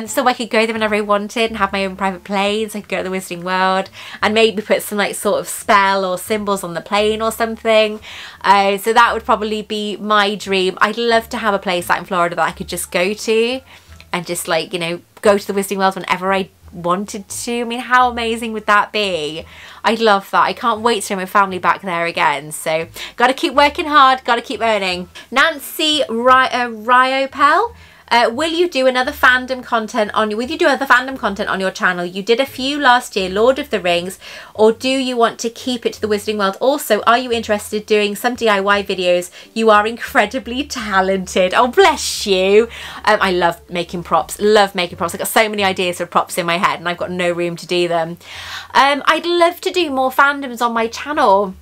so I could go there whenever I wanted and have my own private planes. I could go to the Wizarding World and maybe put some like sort of spell or symbols on the plane or something. So that would probably be my dream. I'd love to have a place out in Florida that I could just go to and just like, you know, go to the Wizarding World whenever I wanted to. I mean, how amazing would that be? I'd love that. I can't wait to have my family back there again. So gotta keep working hard, gotta keep earning. Nancy Ryopel, will you do other fandom content on your channel? You did a few last year, Lord of the Rings, or do you want to keep it to the Wizarding World? Also, are you interested in doing some DIY videos? You are incredibly talented. Oh, bless you. I love making props. I've got so many ideas for props in my head and I've got no room to do them. I'd love to do more fandoms on my channel,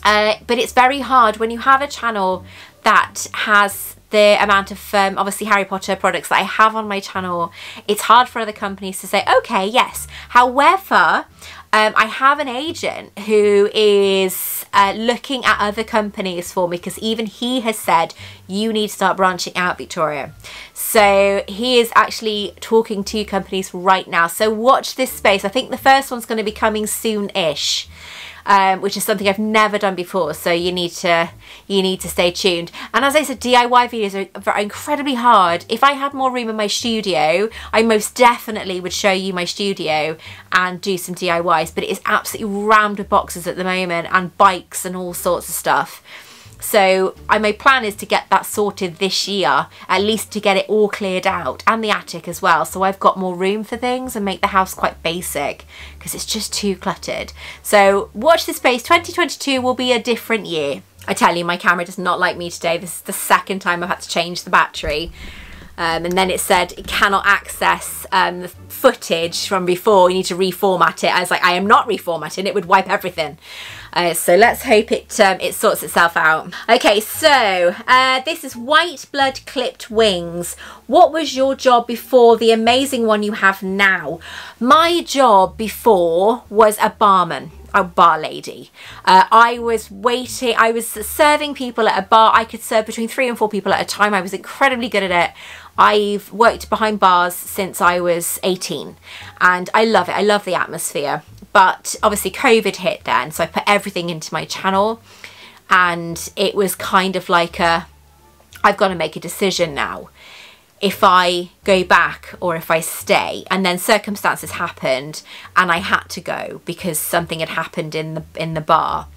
but it's very hard when you have a channel that has the amount of obviously Harry Potter products that I have on my channel. It's hard for other companies to say, okay, yes. However, I have an agent who is looking at other companies for me, because even he has said you need to start branching out, Victoria. So he is actually talking to companies right now, so watch this space. I think the first one's going to be coming soon-ish, which is something I've never done before, so you need to stay tuned. And as I said, DIY videos are incredibly hard. If I had more room in my studio, I most definitely would show you my studio and do some DIYs, but it is absolutely rammed with boxes at the moment and bikes and all sorts of stuff. So my plan is to get that sorted this year, at least to get it all cleared out, and the attic as well, so I've got more room for things and make the house quite basic, because it's just too cluttered. So watch this space. 2022 will be a different year. I tell you, my camera does not like me today. This is the second time I've had to change the battery. And then it said it cannot access the footage from before, you need to reformat it. I was like, I am not reformatting, it would wipe everything. So let's hope it sorts itself out. Okay, so this is White Blood Clipped Wings. What was your job before the amazing one you have now? My job before was a barman. A bar lady. I was serving people at a bar. I could serve between 3 and 4 people at a time. I was incredibly good at it. I've worked behind bars since I was 18 and I love it. I love the atmosphere. But obviously COVID hit then, so I put everything into my channel, and it was kind of like I've got to make a decision now. If I go back or if I stay. And then circumstances happened and I had to go because something had happened in the bar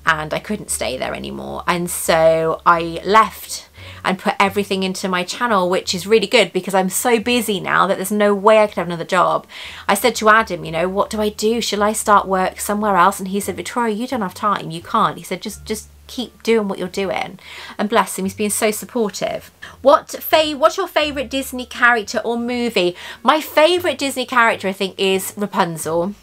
and I couldn't stay there anymore. And so I left and put everything into my channel, which is really good because I'm so busy now that there's no way I could have another job. I said to Adam, you know, what do I do? Shall I start work somewhere else? And he said, Victoria, you don't have time. You can't. He said, just keep doing what you're doing. And bless him, he's been so supportive. What's your favourite Disney character or movie? My favourite Disney character, I think, is Rapunzel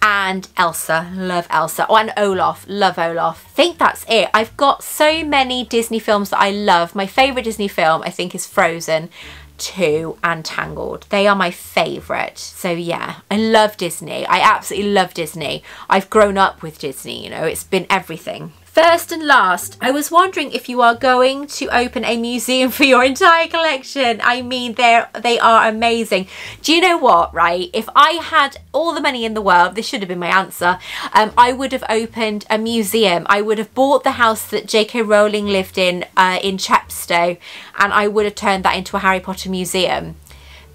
and Elsa. Love Elsa. Oh, and Olaf. Love Olaf. I think that's it. I've got so many Disney films that I love. My favourite Disney film, I think, is Frozen 2 and Tangled. They are my favourite. So yeah, I love Disney. I absolutely love Disney. I've grown up with Disney, you know, it's been everything. First and last, I was wondering if you are going to open a museum for your entire collection. I mean, they are amazing. Do you know what, right? If I had all the money in the world, this should have been my answer, I would have opened a museum. I would have bought the house that J.K. Rowling lived in Chepstow, and I would have turned that into a Harry Potter museum.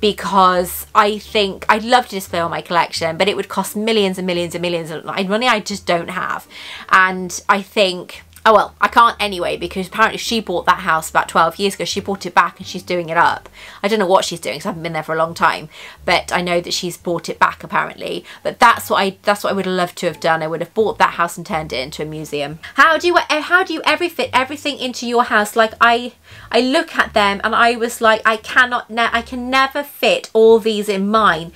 Because I think I'd love to display all my collection, but it would cost millions and millions and millions of money I just don't have. And I think, oh well, I can't anyway, because apparently she bought that house about 12 years ago. She bought it back and she's doing it up. I don't know what she's doing because I haven't been there for a long time, but I know that she's bought it back apparently. But that's what I would have loved to have done. I would have bought that house and turned it into a museum. How do you ever fit everything into your house? Like I look at them and I was like, I can never fit all these in mine.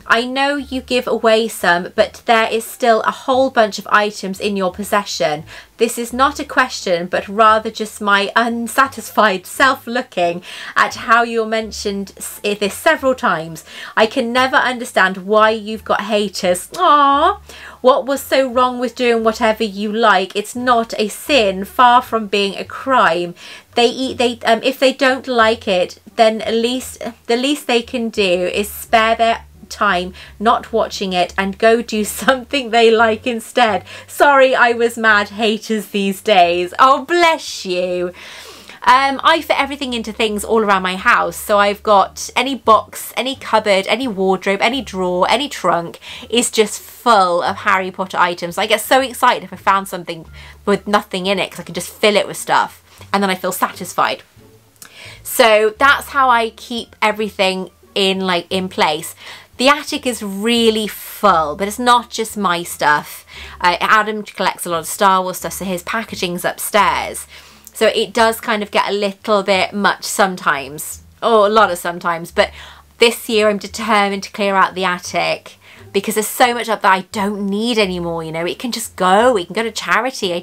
I know you give away some, but there is still a whole bunch of items in your possession. This is not a question, but rather just my unsatisfied self looking at how you mentioned this several times. I can never understand why you've got haters. Aww. What was so wrong with doing whatever you like? It's not a sin, far from being a crime. If they don't like it, then the least they can do is spare their time not watching it and go do something they like instead. Sorry, I was mad. Haters these days. Oh, bless you. I fit everything into things all around my house. So I've got any box, any cupboard, any wardrobe, any drawer, any trunk is just full of Harry Potter items. I get so excited if I found something with nothing in it because I can just fill it with stuff and then I feel satisfied. So that's how I keep everything in place. The attic is really full, but it's not just my stuff. Adam collects a lot of Star Wars stuff, so his packaging's upstairs. So it does kind of get a little bit much sometimes, or a lot of sometimes, but this year I'm determined to clear out the attic because there's so much up that I don't need anymore, you know. It can just go, we can go to charity,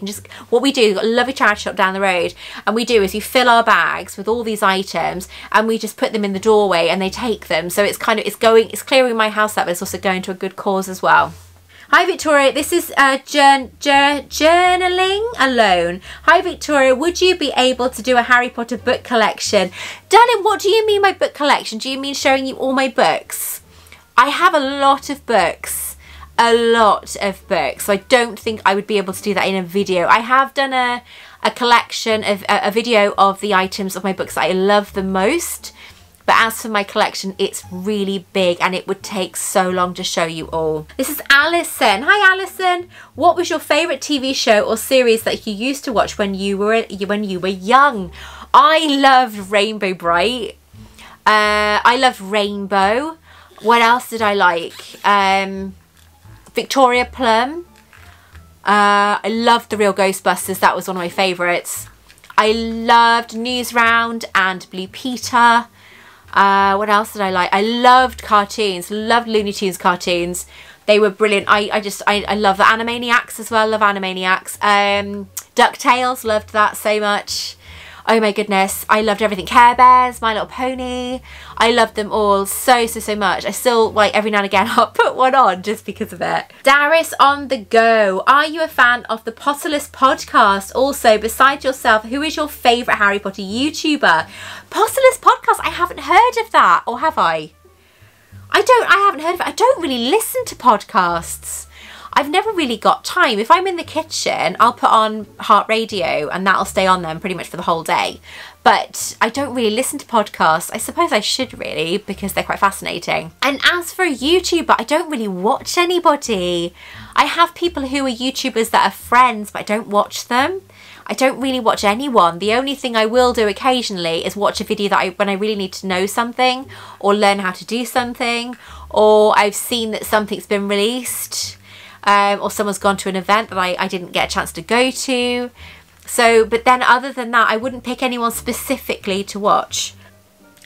what we do, we've got a lovely charity shop down the road, and we do is we fill our bags with all these items and we just put them in the doorway and they take them. So it's clearing my house out, but it's also going to a good cause as well. Hi Victoria, this is journaling alone. Hi Victoria, would you be able to do a Harry Potter book collection? Darling, what do you mean by book collection? Do you mean showing you all my books? I have a lot of books. A lot of books. So I don't think I would be able to do that in a video. I have done a collection of a video of the items of my books that I love the most. But as for my collection, it's really big and it would take so long to show you all. This is Alison. Hi Alison. What was your favourite TV show or series that you used to watch when you were young? I loved Rainbow Bright. I loved Rainbow. What else did I like? Victoria Plum. I loved The Real Ghostbusters. That was one of my favourites. I loved Newsround and Blue Peter. What else did I like? I loved cartoons. Loved Looney Tunes cartoons. They were brilliant. I love the Animaniacs as well. Love Animaniacs. DuckTales. Loved that so much. Oh my goodness. I loved everything. Care Bears, My Little Pony. I loved them all so much. I still, like, every now and again I'll put one on just because of it. Darius on the go. Are you a fan of the Potterless podcast? Also, besides yourself, who is your favourite Harry Potter YouTuber? Potterless podcast? I haven't heard of that. Or have I? I haven't heard of it. I don't really listen to podcasts. I've never really got time. If I'm in the kitchen, I'll put on Heart Radio and that'll stay on then pretty much for the whole day. But I don't really listen to podcasts. I suppose I should really because they're quite fascinating. And as for a YouTuber, I don't really watch anybody. I have people who are YouTubers that are friends, but I don't watch them. I don't really watch anyone. The only thing I will do occasionally is watch a video that when I really need to know something or learn how to do something, or I've seen that something's been released. Or someone's gone to an event that I didn't get a chance to go to. So, but then other than that, I wouldn't pick anyone specifically to watch.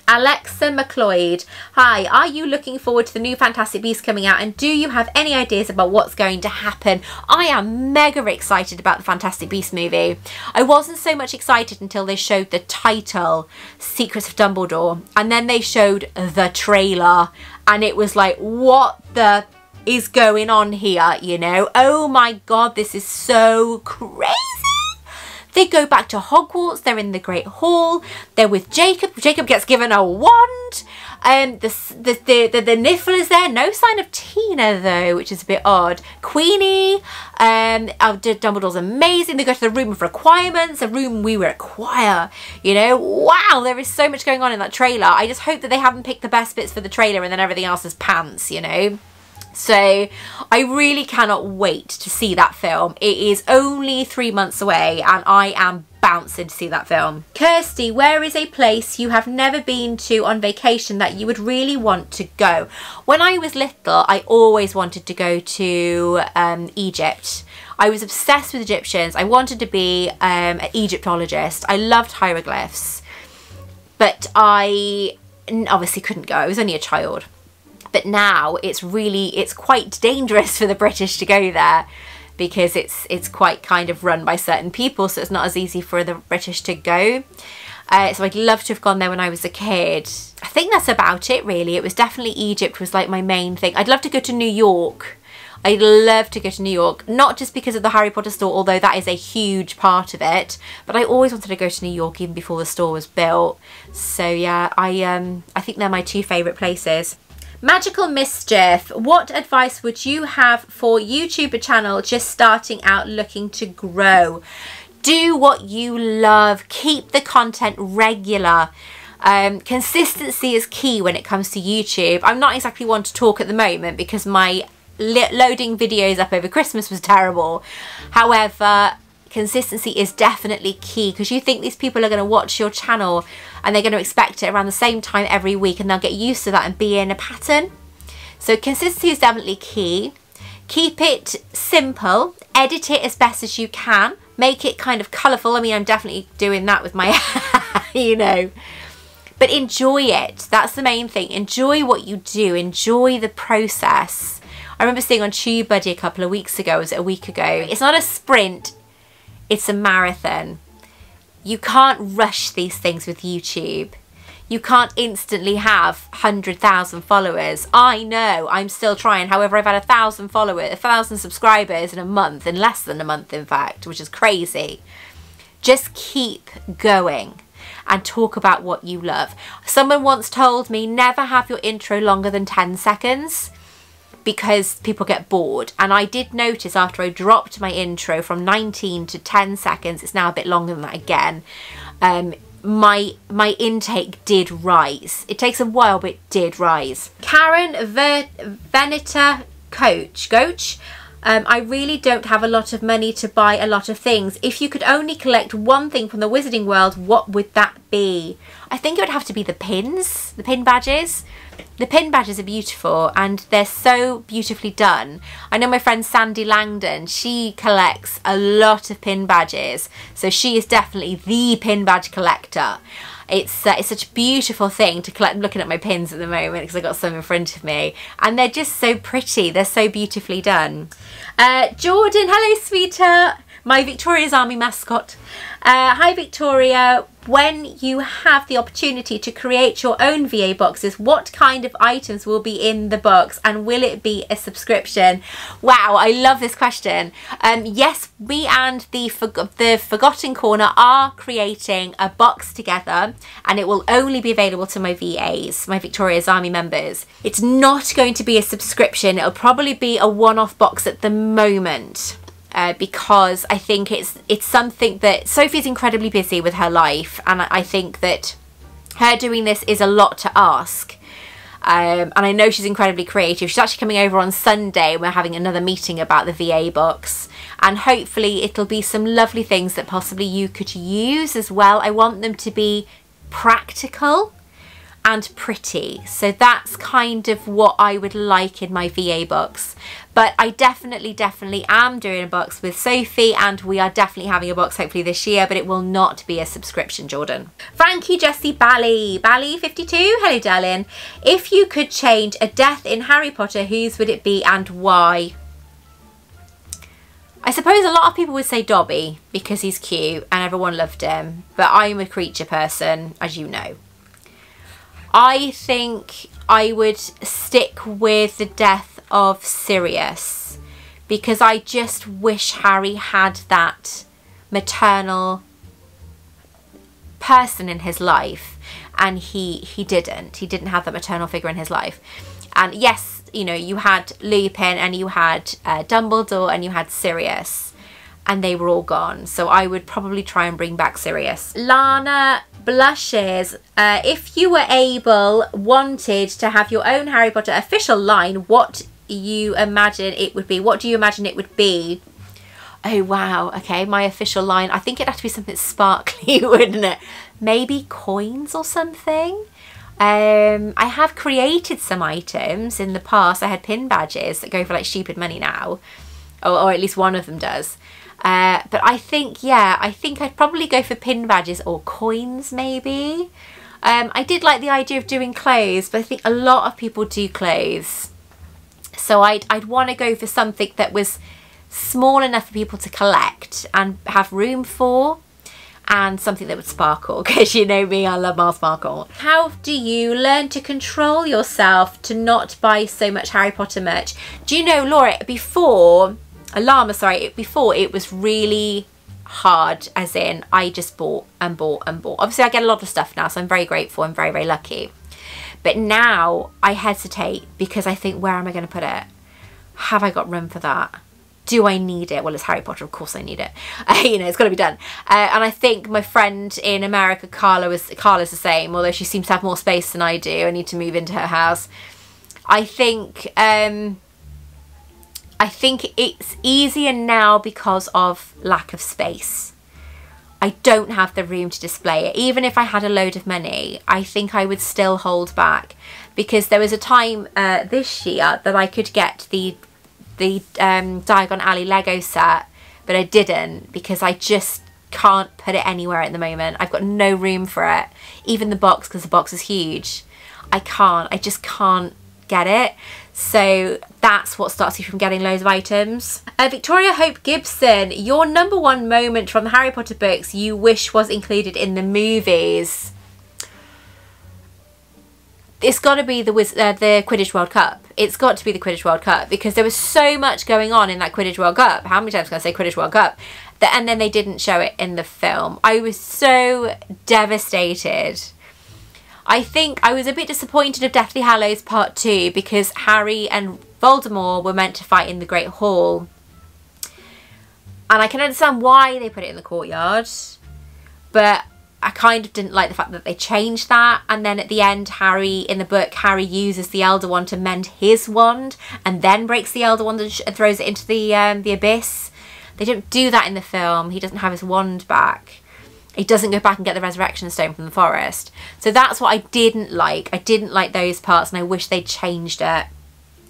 Alexa McLeod. Hi, are you looking forward to the new Fantastic Beasts coming out? And do you have any ideas about what's going to happen? I am mega excited about the Fantastic Beasts movie. I wasn't so much excited until they showed the title, Secrets of Dumbledore. And then they showed the trailer. And it was like, what the is going on here, you know? Oh my god, this is so crazy. They go back to Hogwarts, they're in the Great Hall, they're with Jacob. Jacob gets given a wand, and the Niffle is there. No sign of Tina though, which is a bit odd. Queenie, Dumbledore's amazing. They go to the room of requirements, a room we require, you know? Wow, there is so much going on in that trailer. I just hope that they haven't picked the best bits for the trailer and then everything else is pants, you know? So I really cannot wait to see that film. It is only 3 months away and I am bouncing to see that film. Kirsty, where is a place you have never been to on vacation that you would really want to go? When I was little, I always wanted to go to Egypt. I was obsessed with Egyptians. I wanted to be an Egyptologist. I loved hieroglyphs. But I obviously couldn't go. I was only a child. But now it's quite dangerous for the British to go there because it's quite kind of run by certain people, so it's not as easy for the British to go. So I'd love to have gone there when I was a kid. I think that's about it really. It was definitely Egypt was like my main thing. I'd love to go to New York. I'd love to go to New York, not just because of the Harry Potter store, although that is a huge part of it, but I always wanted to go to New York even before the store was built. So yeah, I think they're my two favourite places. Magical Mischief, what advice would you have for YouTuber channel just starting out looking to grow? Do what you love. Keep the content regular. Consistency is key when it comes to YouTube. I'm not exactly one to talk at the moment because my loading videos up over Christmas was terrible. However, consistency is definitely key because you think these people are going to watch your channel and they're going to expect it around the same time every week and they'll get used to that and be in a pattern. So consistency is definitely key. Keep it simple. Edit it as best as you can. Make it kind of colourful. I mean, I'm definitely doing that with my hair, you know. But enjoy it. That's the main thing. Enjoy what you do. Enjoy the process. I remember seeing on TubeBuddy a couple of weeks ago, was it a week ago? It's not a sprint. It's a marathon. You can't rush these things with YouTube. You can't instantly have 100,000 followers. I know, I'm still trying. However, I've had 1,000 followers, 1,000 subscribers in a month, in less than a month, in fact, which is crazy. Just keep going and talk about what you love. Someone once told me, never have your intro longer than 10 seconds because people get bored. And I did notice after I dropped my intro from 19 to 10 seconds, it's now a bit longer than that again, my intake did rise. It takes a while, but it did rise. Karen Venita Coach. I really don't have a lot of money to buy a lot of things. If you could only collect one thing from the wizarding world, what would that be? I think it would have to be the pins, the pin badges. The pin badges are beautiful and they're so beautifully done. I know my friend Sandy Langdon, she collects a lot of pin badges. So she is definitely the pin badge collector. It's such a beautiful thing to collect. I'm looking at my pins at the moment because I got some in front of me and they're just so pretty. They're so beautifully done. Jordan, hello sweetheart, my Victoria's Army mascot. Hi Victoria, when you have the opportunity to create your own VA boxes, what kind of items will be in the box and will it be a subscription? Wow, I love this question. Yes, we and the Forgotten Corner are creating a box together and it will only be available to my VAs, my Victoria's Army members. It's not going to be a subscription. It'll probably be a one-off box at the moment. Because I think it's something that Sophie's incredibly busy with her life, and I think that her doing this is a lot to ask. And I know she's incredibly creative. She's actually coming over on Sunday. We're having another meeting about the VA box, and hopefully it'll be some lovely things that possibly you could use as well. I want them to be practical and pretty, so that's kind of what I would like in my VA box. But I definitely am doing a box with Sophie, and we are definitely having a box hopefully this year, but it will not be a subscription. Jordan. Frankie Jessie Bally 52, hello darling. If you could change a death in Harry Potter, whose would it be and why? I suppose a lot of people would say Dobby because he's cute and everyone loved him, but I'm a creature person, as you know. I think I would stick with the death of Sirius because I just wish Harry had that maternal person in his life, and he didn't have that maternal figure in his life. And yes, you know, you had Lupin and you had Dumbledore and you had Sirius, and they were all gone. So I would probably try and bring back Sirius. Lana Blushes, if you were wanted to have your own Harry Potter official line, what you imagine it would be? What do you imagine it would be? Oh wow, okay, my official line, I think it'd have to be something sparkly, wouldn't it? Maybe coins or something. I have created some items in the past. I had pin badges that go for like stupid money now, or at least one of them does. But I think, yeah, I think I'd probably go for pin badges or coins maybe. I did like the idea of doing clothes, but I think a lot of people do clothes. So I'd want to go for something that was small enough for people to collect and have room for, and something that would sparkle, because you know me, I love my sparkle. How do you learn to control yourself to not buy so much Harry Potter merch? Do you know, Laura, before it was really hard, as in I just bought and bought and bought. Obviously I get a lot of stuff now, so I'm very grateful and very, very lucky. But now I hesitate because I think, where am I going to put it? Have I got room for that? Do I need it? Well, it's Harry Potter, of course I need it. You know, it's got to be done. And I think my friend in America, Carla's the same, although she seems to have more space than I do. I need to move into her house. I think it's easier now because of lack of space. I don't have the room to display it. Even if I had a load of money, I think I would still hold back, because there was a time this year that I could get the Diagon Alley Lego set, but I didn't because I just can't put it anywhere at the moment. I've got no room for it. Even the box, because the box is huge. I just can't get it. So that's what stops you from getting loads of items. Victoria Hope Gibson, your #1 moment from the Harry Potter books you wish was included in the movies. it's got to be the Quidditch World Cup. It's got to be the Quidditch World Cup, because there was so much going on in that Quidditch World Cup. How many times can I say Quidditch World Cup? And then they didn't show it in the film. I was so devastated. I think I was a bit disappointed of Deathly Hallows Part 2, because Harry and Voldemort were meant to fight in the Great Hall. And I can understand why they put it in the courtyard, but I kind of didn't like the fact that they changed that. And then at the end, in the book, Harry uses the Elder Wand to mend his wand, and then breaks the Elder Wand and throws it into the abyss. They don't do that in the film. He doesn't have his wand back. He doesn't go back and get the Resurrection Stone from the forest. So that's what I didn't like. I didn't like those parts, and I wish they'd changed it.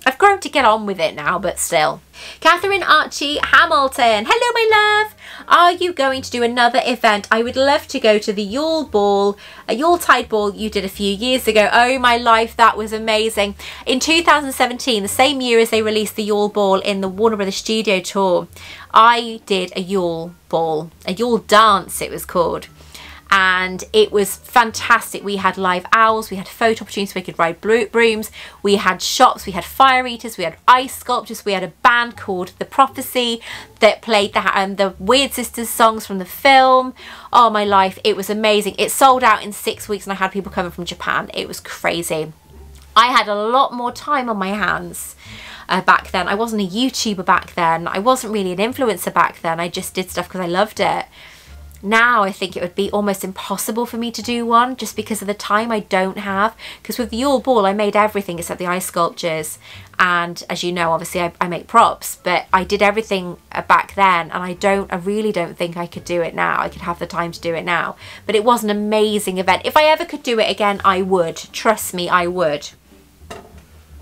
I've grown to get on with it now, but still. Catherine Archie Hamilton. Hello, my love. Are you going to do another event? I would love to go to the Yule Ball, a Yuletide Ball you did a few years ago. Oh, my life, that was amazing. In 2017, the same year as they released the Yule Ball in the Warner Brothers Studio Tour, I did a Yule Ball, a Yule Dance it was called. And it was fantastic. We had live owls, we had photo opportunities, we could ride brooms, we had shops, we had fire eaters, we had ice sculptures, we had a band called The Prophecy that played the Weird Sisters songs from the film. Oh, my life, it was amazing. It sold out in 6 weeks, and I had people coming from Japan. It was crazy. I had a lot more time on my hands back then. I wasn't a YouTuber back then. I wasn't really an influencer back then. I just did stuff because I loved it. Now I think it would be almost impossible for me to do one, just because of the time I don't have. Because with the Yule Ball, I made everything except the ice sculptures. And as you know, obviously I make props, but I did everything back then, and I really don't think I could do it now. I could have the time to do it now. But it was an amazing event. If I ever could do it again, I would. Trust me, I would.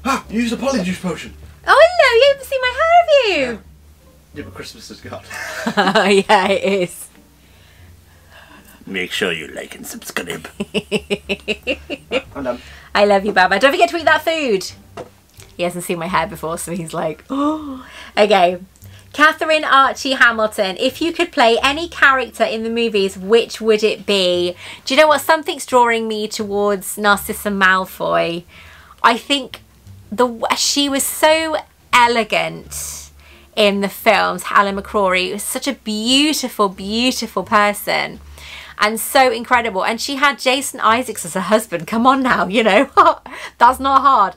Ah, you used a polyjuice potion. Oh, hello, you haven't seen my hair, have you? Yeah, but Christmas is gone. Yeah, it is. Make sure you like and subscribe. I'm done. I love you, Baba. Don't forget to eat that food. He hasn't seen my hair before, so he's like, oh. Okay. Catherine Archie Hamilton. If you could play any character in the movies, which would it be? Do you know what? Something's drawing me towards Narcissa Malfoy. I think she was so elegant in the films. Helen McCrory was such a beautiful, beautiful person. And so incredible. And she had Jason Isaacs as a husband. Come on now, you know. That's not hard.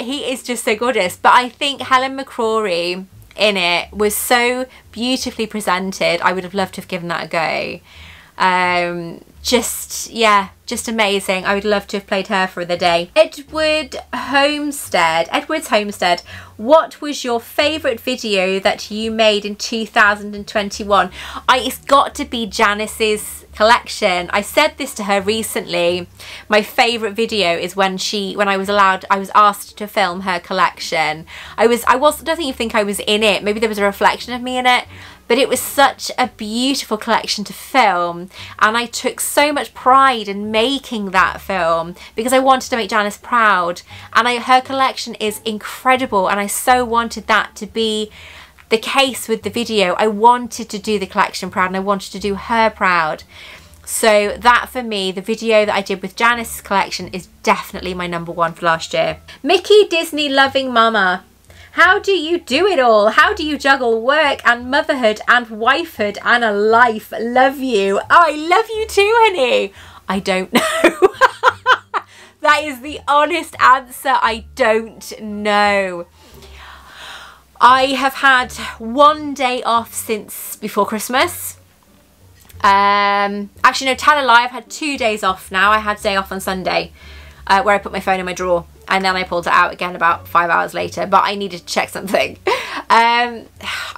He is just so gorgeous. But I think Helen McCrory in it was so beautifully presented. I would have loved to have given that a go. Just amazing. I would love to have played her for the day. Edward's Homestead. What was your favourite video that you made in 2021? It's got to be Janice's collection. I said this to her recently. My favourite video is when I was asked to film her collection. I don't even think I was in it. Maybe there was a reflection of me in it. But it was such a beautiful collection to film, and I took so much pride in making that film because I wanted to make Janice proud, and her collection is incredible, and I so wanted that to be the case with the video. I wanted to do the collection proud, and I wanted to do her proud. So that, for me, the video that I did with Janice's collection is definitely my #1 for last year. Mickey Disney Loving Mama. How do you do it all? How do you juggle work and motherhood and wifehood and a life? Love you. Oh, I love you too, honey. I don't know. That is the honest answer. I don't know. I have had 1 day off since before Christmas. Actually, no, tell a lie. I've had 2 days off now. I had a day off on Sunday where I put my phone in my drawer. And then I pulled it out again about 5 hours later, but I needed to check something. I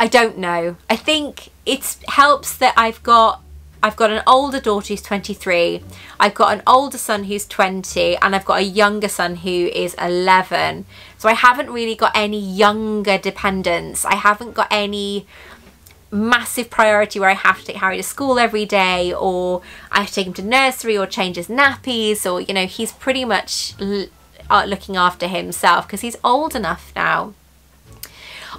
don't know. I think it helps that I've got an older daughter who's 23. I've got an older son who's 20, and I've got a younger son who is 11. So I haven't really got any younger dependents. I haven't got any massive priority where I have to take Harry to school every day, or I have to take him to nursery or change his nappies, or, you know, he's pretty much looking after himself because he's old enough now.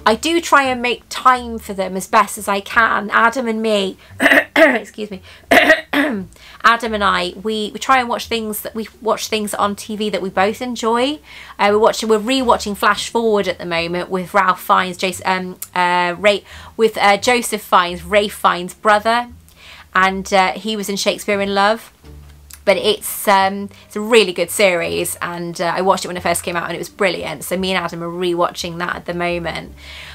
I do try and make time for them as best as I can. Adam and me, excuse me, Adam and I, we try and watch things on TV that we both enjoy. We're rewatching Flash Forward at the moment with Ralph Fiennes, Joseph Fiennes, Ralph Fiennes' brother, and he was in Shakespeare in Love. But it's a really good series, and I watched it when it first came out and it was brilliant. So me and Adam are rewatching that at the moment.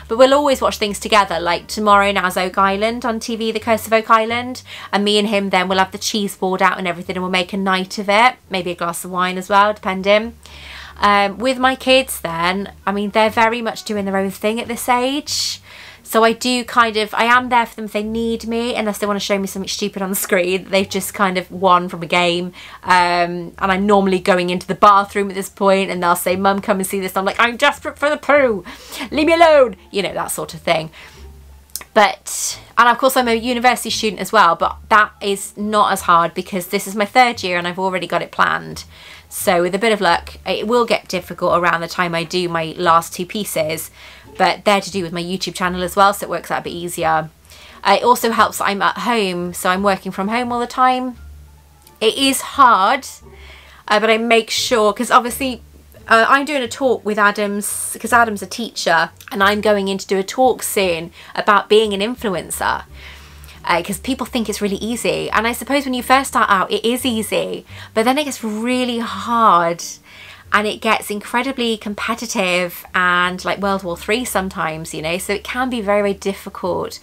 But we'll always watch things together, like tomorrow now's Oak Island on TV, The Curse of Oak Island. And me and him then will have the cheese board out and everything, and we'll make a night of it. Maybe a glass of wine as well, depending. With my kids then, I mean, they're very much doing their own thing at this age. So I am there for them if they need me, unless they want to show me something stupid on the screen. They've just kind of won from a game. And I'm normally going into the bathroom at this point, and they'll say, Mum, come and see this. I'm like, I'm desperate for the poo. Leave me alone. You know, that sort of thing. But, and of course I'm a university student as well, but that is not as hard because this is my 3rd year and I've already got it planned. So with a bit of luck, it will get difficult around the time I do my last 2 pieces. But they're to do with my YouTube channel as well, so it works out a bit easier. It also helps that I'm at home, so I'm working from home all the time. It is hard, but I make sure, because obviously I'm doing a talk with Adam's, because Adam's a teacher, and I'm going in to do a talk soon about being an influencer. Because people think it's really easy, and I suppose when you first start out it is easy, but then it gets really hard. And it gets incredibly competitive and like World War III sometimes, you know, so it can be very, very difficult.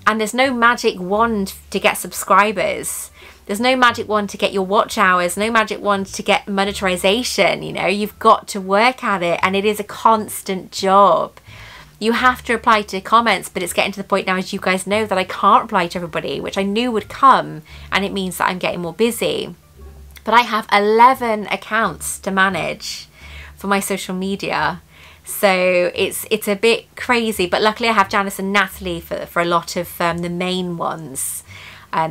And there's no magic wand to get subscribers. There's no magic wand to get your watch hours, no magic wand to get monetization, you know. You've got to work at it, and it is a constant job. You have to reply to comments, but it's getting to the point now, as you guys know, that I can't reply to everybody, which I knew would come, and it means that I'm getting more busy. But I have 11 accounts to manage for my social media. So it's a bit crazy. But luckily I have Janice and Natalie for a lot of the main ones.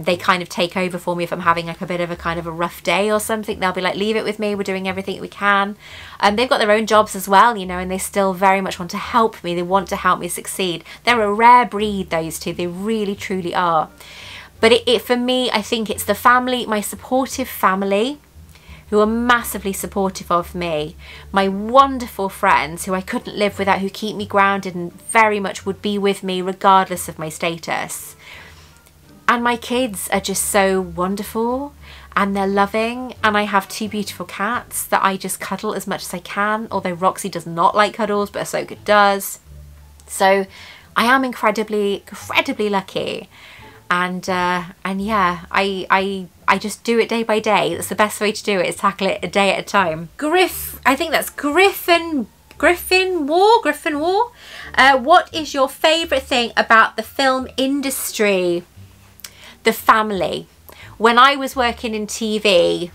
They kind of take over for me if I'm having like a bit of a kind of a rough day or something. They'll be like, leave it with me. We're doing everything we can. And they've got their own jobs as well, you know, and they still very much want to help me. They want to help me succeed. They're a rare breed, those two. They really, truly are. But for me, I think it's the family, my supportive family, who are massively supportive of me. My wonderful friends, who I couldn't live without, who keep me grounded and very much would be with me regardless of my status. And my kids are just so wonderful, and they're loving. And I have 2 beautiful cats that I just cuddle as much as I can, although Roxy does not like cuddles, but Ahsoka does. So I am incredibly, incredibly lucky. And yeah, I just do it day by day. That's the best way to do it, is tackle it a day at a time. I think that's Griffin War. What is your favourite thing about the film industry? The family. When I was working in TV,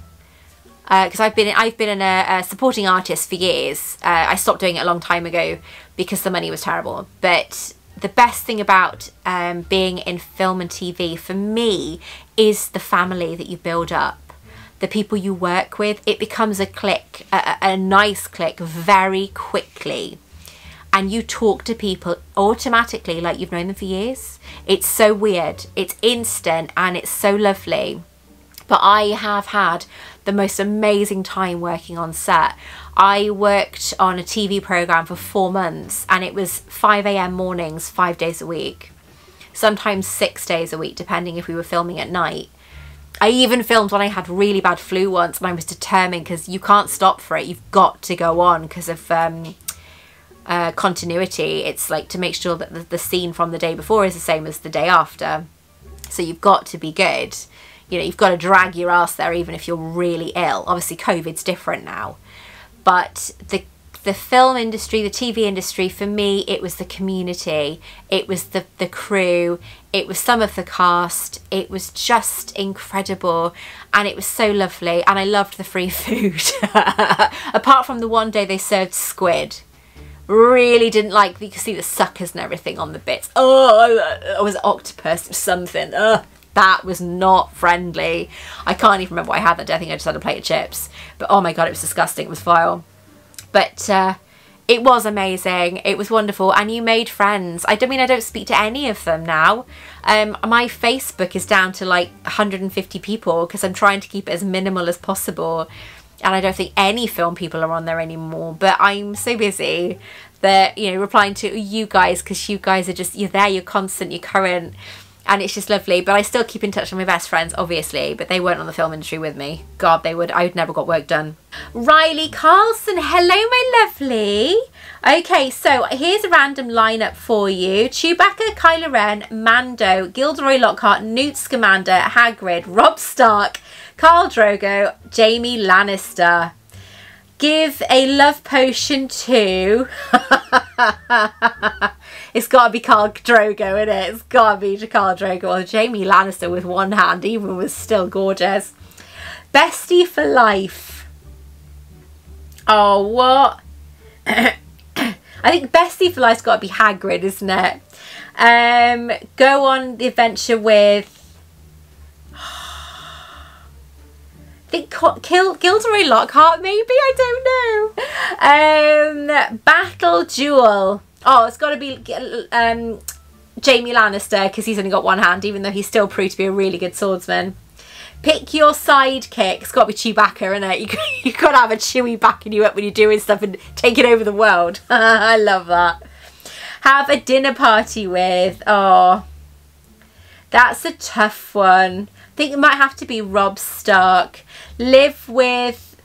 because I've been a supporting artist for years. I stopped doing it a long time ago because the money was terrible. But the best thing about being in film and TV for me is the family that you build up, the people you work with. It becomes a clique, a nice clique, very quickly, and you talk to people automatically like you've known them for years. It's so weird, it's instant, and it's so lovely. But I have had the most amazing time working on set. I worked on a TV programme for 4 months, and it was 5 AM mornings, 5 days a week. Sometimes 6 days a week, depending if we were filming at night. I even filmed when I had really bad flu once, and I was determined, because you can't stop for it. You've got to go on because of continuity. It's like to make sure that the scene from the day before is the same as the day after. So you've got to be good. You know, you've got to drag your ass there even if you're really ill. Obviously, COVID's different now. But the film industry, the TV industry, for me, it was the community. It was the crew. It was some of the cast. It was just incredible. And it was so lovely. And I loved the free food. Apart from the one day they served squid. Really didn't like, you could see the suckers and everything on the bits. Oh, it was octopus or something. Ugh. That was not friendly. I can't even remember what I had that day. I think I just had a plate of chips. But oh my God, it was disgusting. It was vile. But It was amazing. It was wonderful. And you made friends. I don't mean I don't speak to any of them now. My Facebook is down to like 150 people because I'm trying to keep it as minimal as possible. And I don't think any film people are on there anymore. But I'm so busy that, you know, replying to you guys, because you guys are just, you're there, you're constant, you're current. And it's just lovely. But I still keep in touch with my best friends, obviously. But they weren't on the film industry with me. God, they would. I would never got work done. Riley Carlson. Hello, my lovely. Okay, so here's a random lineup for you. Chewbacca, Kylo Ren, Mando, Gilderoy Lockhart, Newt Scamander, Hagrid, Robb Stark, Khal Drogo, Jaime Lannister. Give a love potion to... It's got to be Khal Drogo, isn't it? It's got to be Khal Drogo. Well, Jaime Lannister with one hand even was still gorgeous. Bestie for life. Oh, what? I think bestie for life's got to be Hagrid, isn't it? Go on the adventure with... I think Gilderoy Lockhart, maybe? I don't know. Battle duel. Oh, it's got to be Jaime Lannister, because he's only got one hand, even though he's still proved to be a really good swordsman. Pick your sidekick. It's got to be Chewbacca, isn't it? You got to have a Chewie backing you up when you're doing stuff and taking over the world. I love that. Have a dinner party with... Oh, that's a tough one. I think it might have to be Robb Stark. Live with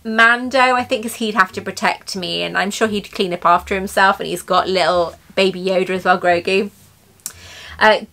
Mando, I think, because he'd have to protect me, and I'm sure he'd clean up after himself, and he's got little baby Yoda as well, Grogu.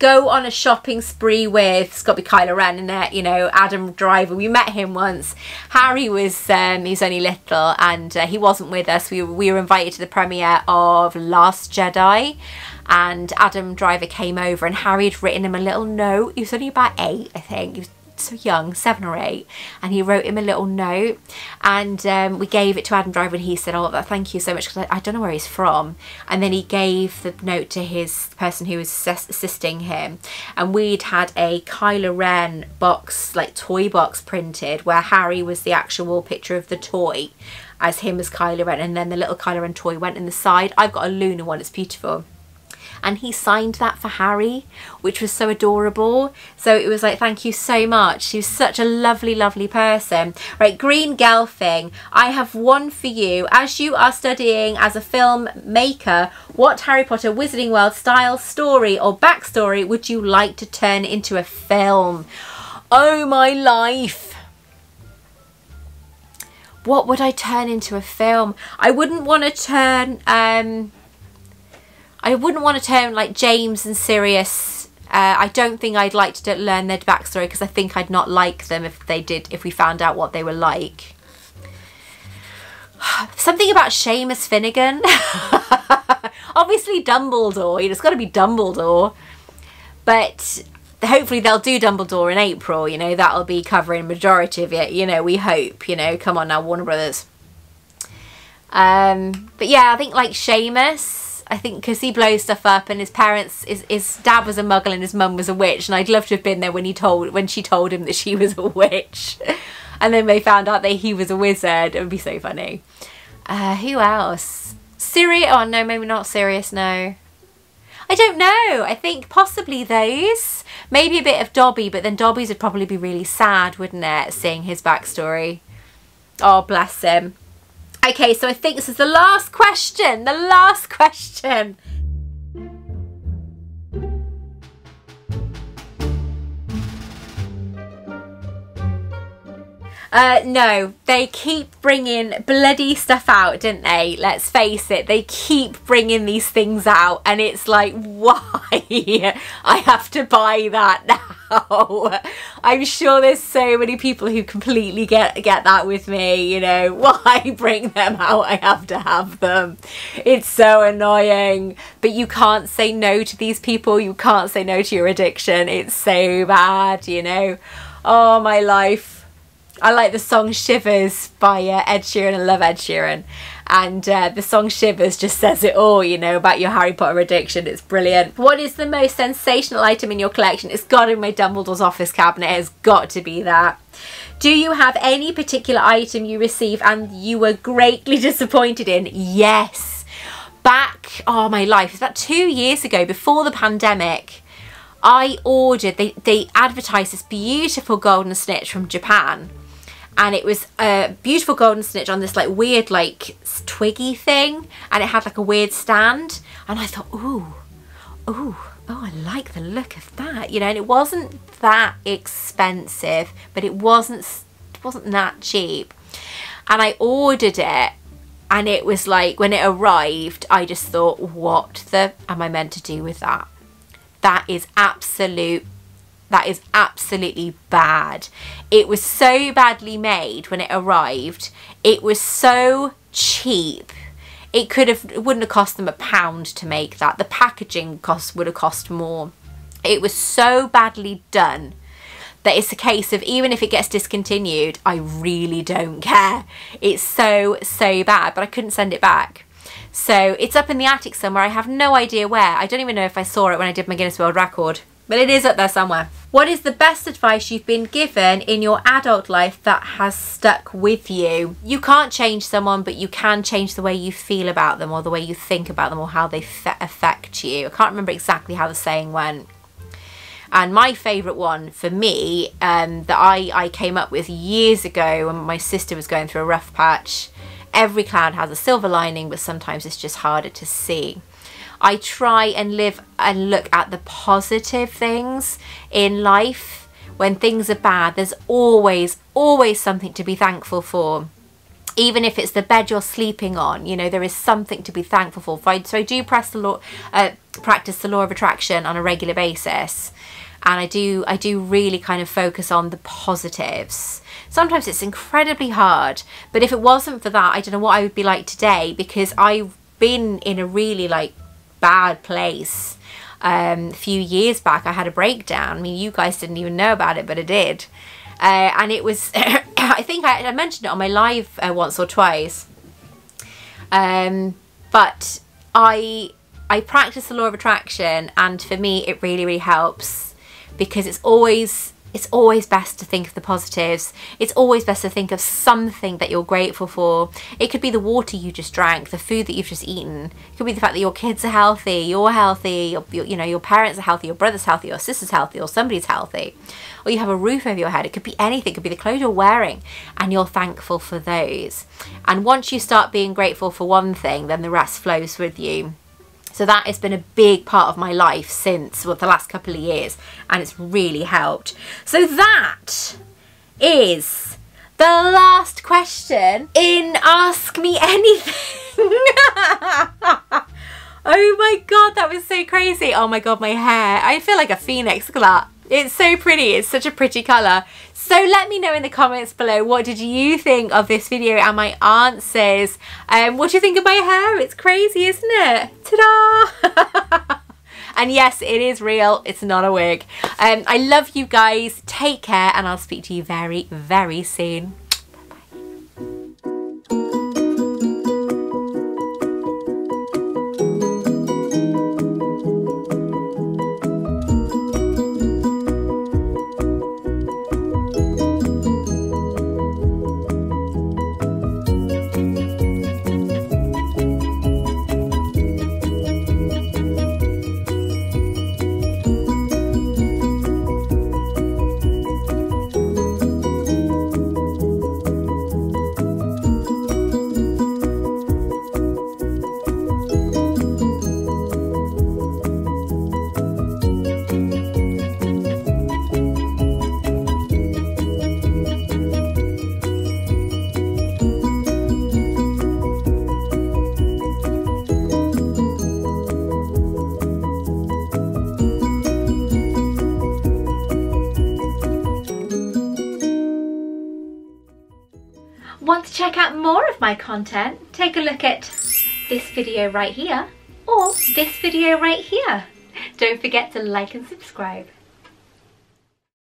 Go on a shopping spree with, it's got to be Kylo Ren, isn't it? You know, Adam Driver. We met him once. Harry was, he's only little, and he wasn't with us. We were invited to the premiere of Last Jedi, and Adam Driver came over, and Harry had written him a little note. He was only about 8, I think. He was so young, 7 or 8, and he wrote him a little note, and we gave it to Adam Driver, and he said, oh, thank you so much, because I don't know where he's from. And then he gave the note to his person who was assisting him, and we'd had a Kylo Ren box, like toy box printed, where Harry was the actual picture of the toy as him as Kylo Ren, and then the little Kylo Ren toy went in the side. I've got a Luna one, it's beautiful. And he signed that for Harry, which was so adorable. So it was like, thank you so much. He was such a lovely, lovely person. Right, Green Gelfing, I have one for you. As you are studying as a filmmaker, what Harry Potter Wizarding World style story or backstory would you like to turn into a film? Oh, my life. What would I turn into a film? I wouldn't want to turn... I wouldn't want to turn like James and Sirius. I don't think I'd like to learn their backstory, because I think I'd not like them if we found out what they were like. Something about Seamus Finnegan. Obviously Dumbledore. It's got to be Dumbledore. But hopefully they'll do Dumbledore in April. You know, that'll be covering majority of it. You know, we hope. You know, come on now, Warner Brothers. But yeah, I think like Seamus. I think because he blows stuff up, and his parents, his dad was a muggle and his mum was a witch, and I'd love to have been there when she told him that she was a witch, and then they found out that he was a wizard. It would be so funny. Who else? Sirius? Oh no, maybe not Sirius. No, I don't know. I think possibly those. Maybe a bit of Dobby, but then Dobby's would probably be really sad, wouldn't it? Seeing his backstory. Oh, bless him. Okay, so I think this is the last question. The last question. No, they keep bringing bloody stuff out, don't they? Let's face it, they keep bringing these things out, and it's like, why? I have to buy that now. I'm sure there's so many people who completely get that with me, you know. Why bring them out? I have to have them. It's so annoying. But you can't say no to these people. You can't say no to your addiction. It's so bad, you know. Oh, my life. I like the song Shivers by Ed Sheeran. I love Ed Sheeran. And the song Shivers just says it all, you know, about your Harry Potter addiction. It's brilliant. What is the most sensational item in your collection? It's got to be my Dumbledore's office cabinet. It has got to be that. Do you have any particular item you receive and you were greatly disappointed in? Yes. Back, oh my life, it's about 2 years ago, before the pandemic, I ordered, they advertised this beautiful golden snitch from Japan. And it was a beautiful golden snitch on this like weird like twiggy thing, and it had like a weird stand, and I thought, ooh, I like the look of that, you know. And it wasn't that expensive, but it wasn't that cheap, and I ordered it, and it was like, when it arrived, I just thought, what the am I meant to do with that? That is absolutely bad. It was so badly made when it arrived. It was so cheap. It wouldn't have cost them £1 to make that. The packaging would have cost more. It was so badly done that it's a case of, even if it gets discontinued, I really don't care. It's so bad, but I couldn't send it back. So it's up in the attic somewhere. I have no idea where. I don't even know if I saw it when I did my Guinness World Record, but it is up there somewhere. What is the best advice you've been given in your adult life that has stuck with you? You can't change someone, but you can change the way you feel about them, or the way you think about them, or how they affect you. I can't remember exactly how the saying went. And my favourite one for me, that I came up with years ago when my sister was going through a rough patch: every cloud has a silver lining, but sometimes it's just harder to see. I try and live and look at the positive things in life. When things are bad, there's always something to be thankful for. Even if it's the bed you're sleeping on, you know, there is something to be thankful for. So I do practice the law of attraction on a regular basis. And I do really kind of focus on the positives. Sometimes it's incredibly hard, but if it wasn't for that, I don't know what I would be like today, because I've been in a really like bad place. A few years back, I had a breakdown. I mean, you guys didn't even know about it, but I did. And it was, I think I mentioned it on my live once or twice. But I practice the law of attraction, and for me, it really helps, because it's always best to think of the positives. It's always best to think of something that you're grateful for. It could be the water you just drank, the food that you've just eaten. It could be the fact that your kids are healthy, you're healthy, you know, your parents are healthy, your brother's healthy, your sister's healthy, or somebody's healthy. Or you have a roof over your head. It could be anything. It could be the clothes you're wearing, and you're thankful for those. And once you start being grateful for one thing, then the rest flows with you. So that has been a big part of my life since, well, the last couple of years, and it's really helped. So that is the last question in Ask Me Anything. Oh my God, that was so crazy. Oh my God, my hair. I feel like a phoenix. Look at that. It's so pretty. It's such a pretty colour. So let me know in the comments below, what did you think of this video and my answers? What do you think of my hair? It's crazy, isn't it? Ta-da! And yes, it is real. It's not a wig. I love you guys. Take care, and I'll speak to you very, very soon. Want to check out more of my content? Take a look at this video right here, or this video right here. Don't forget to like and subscribe.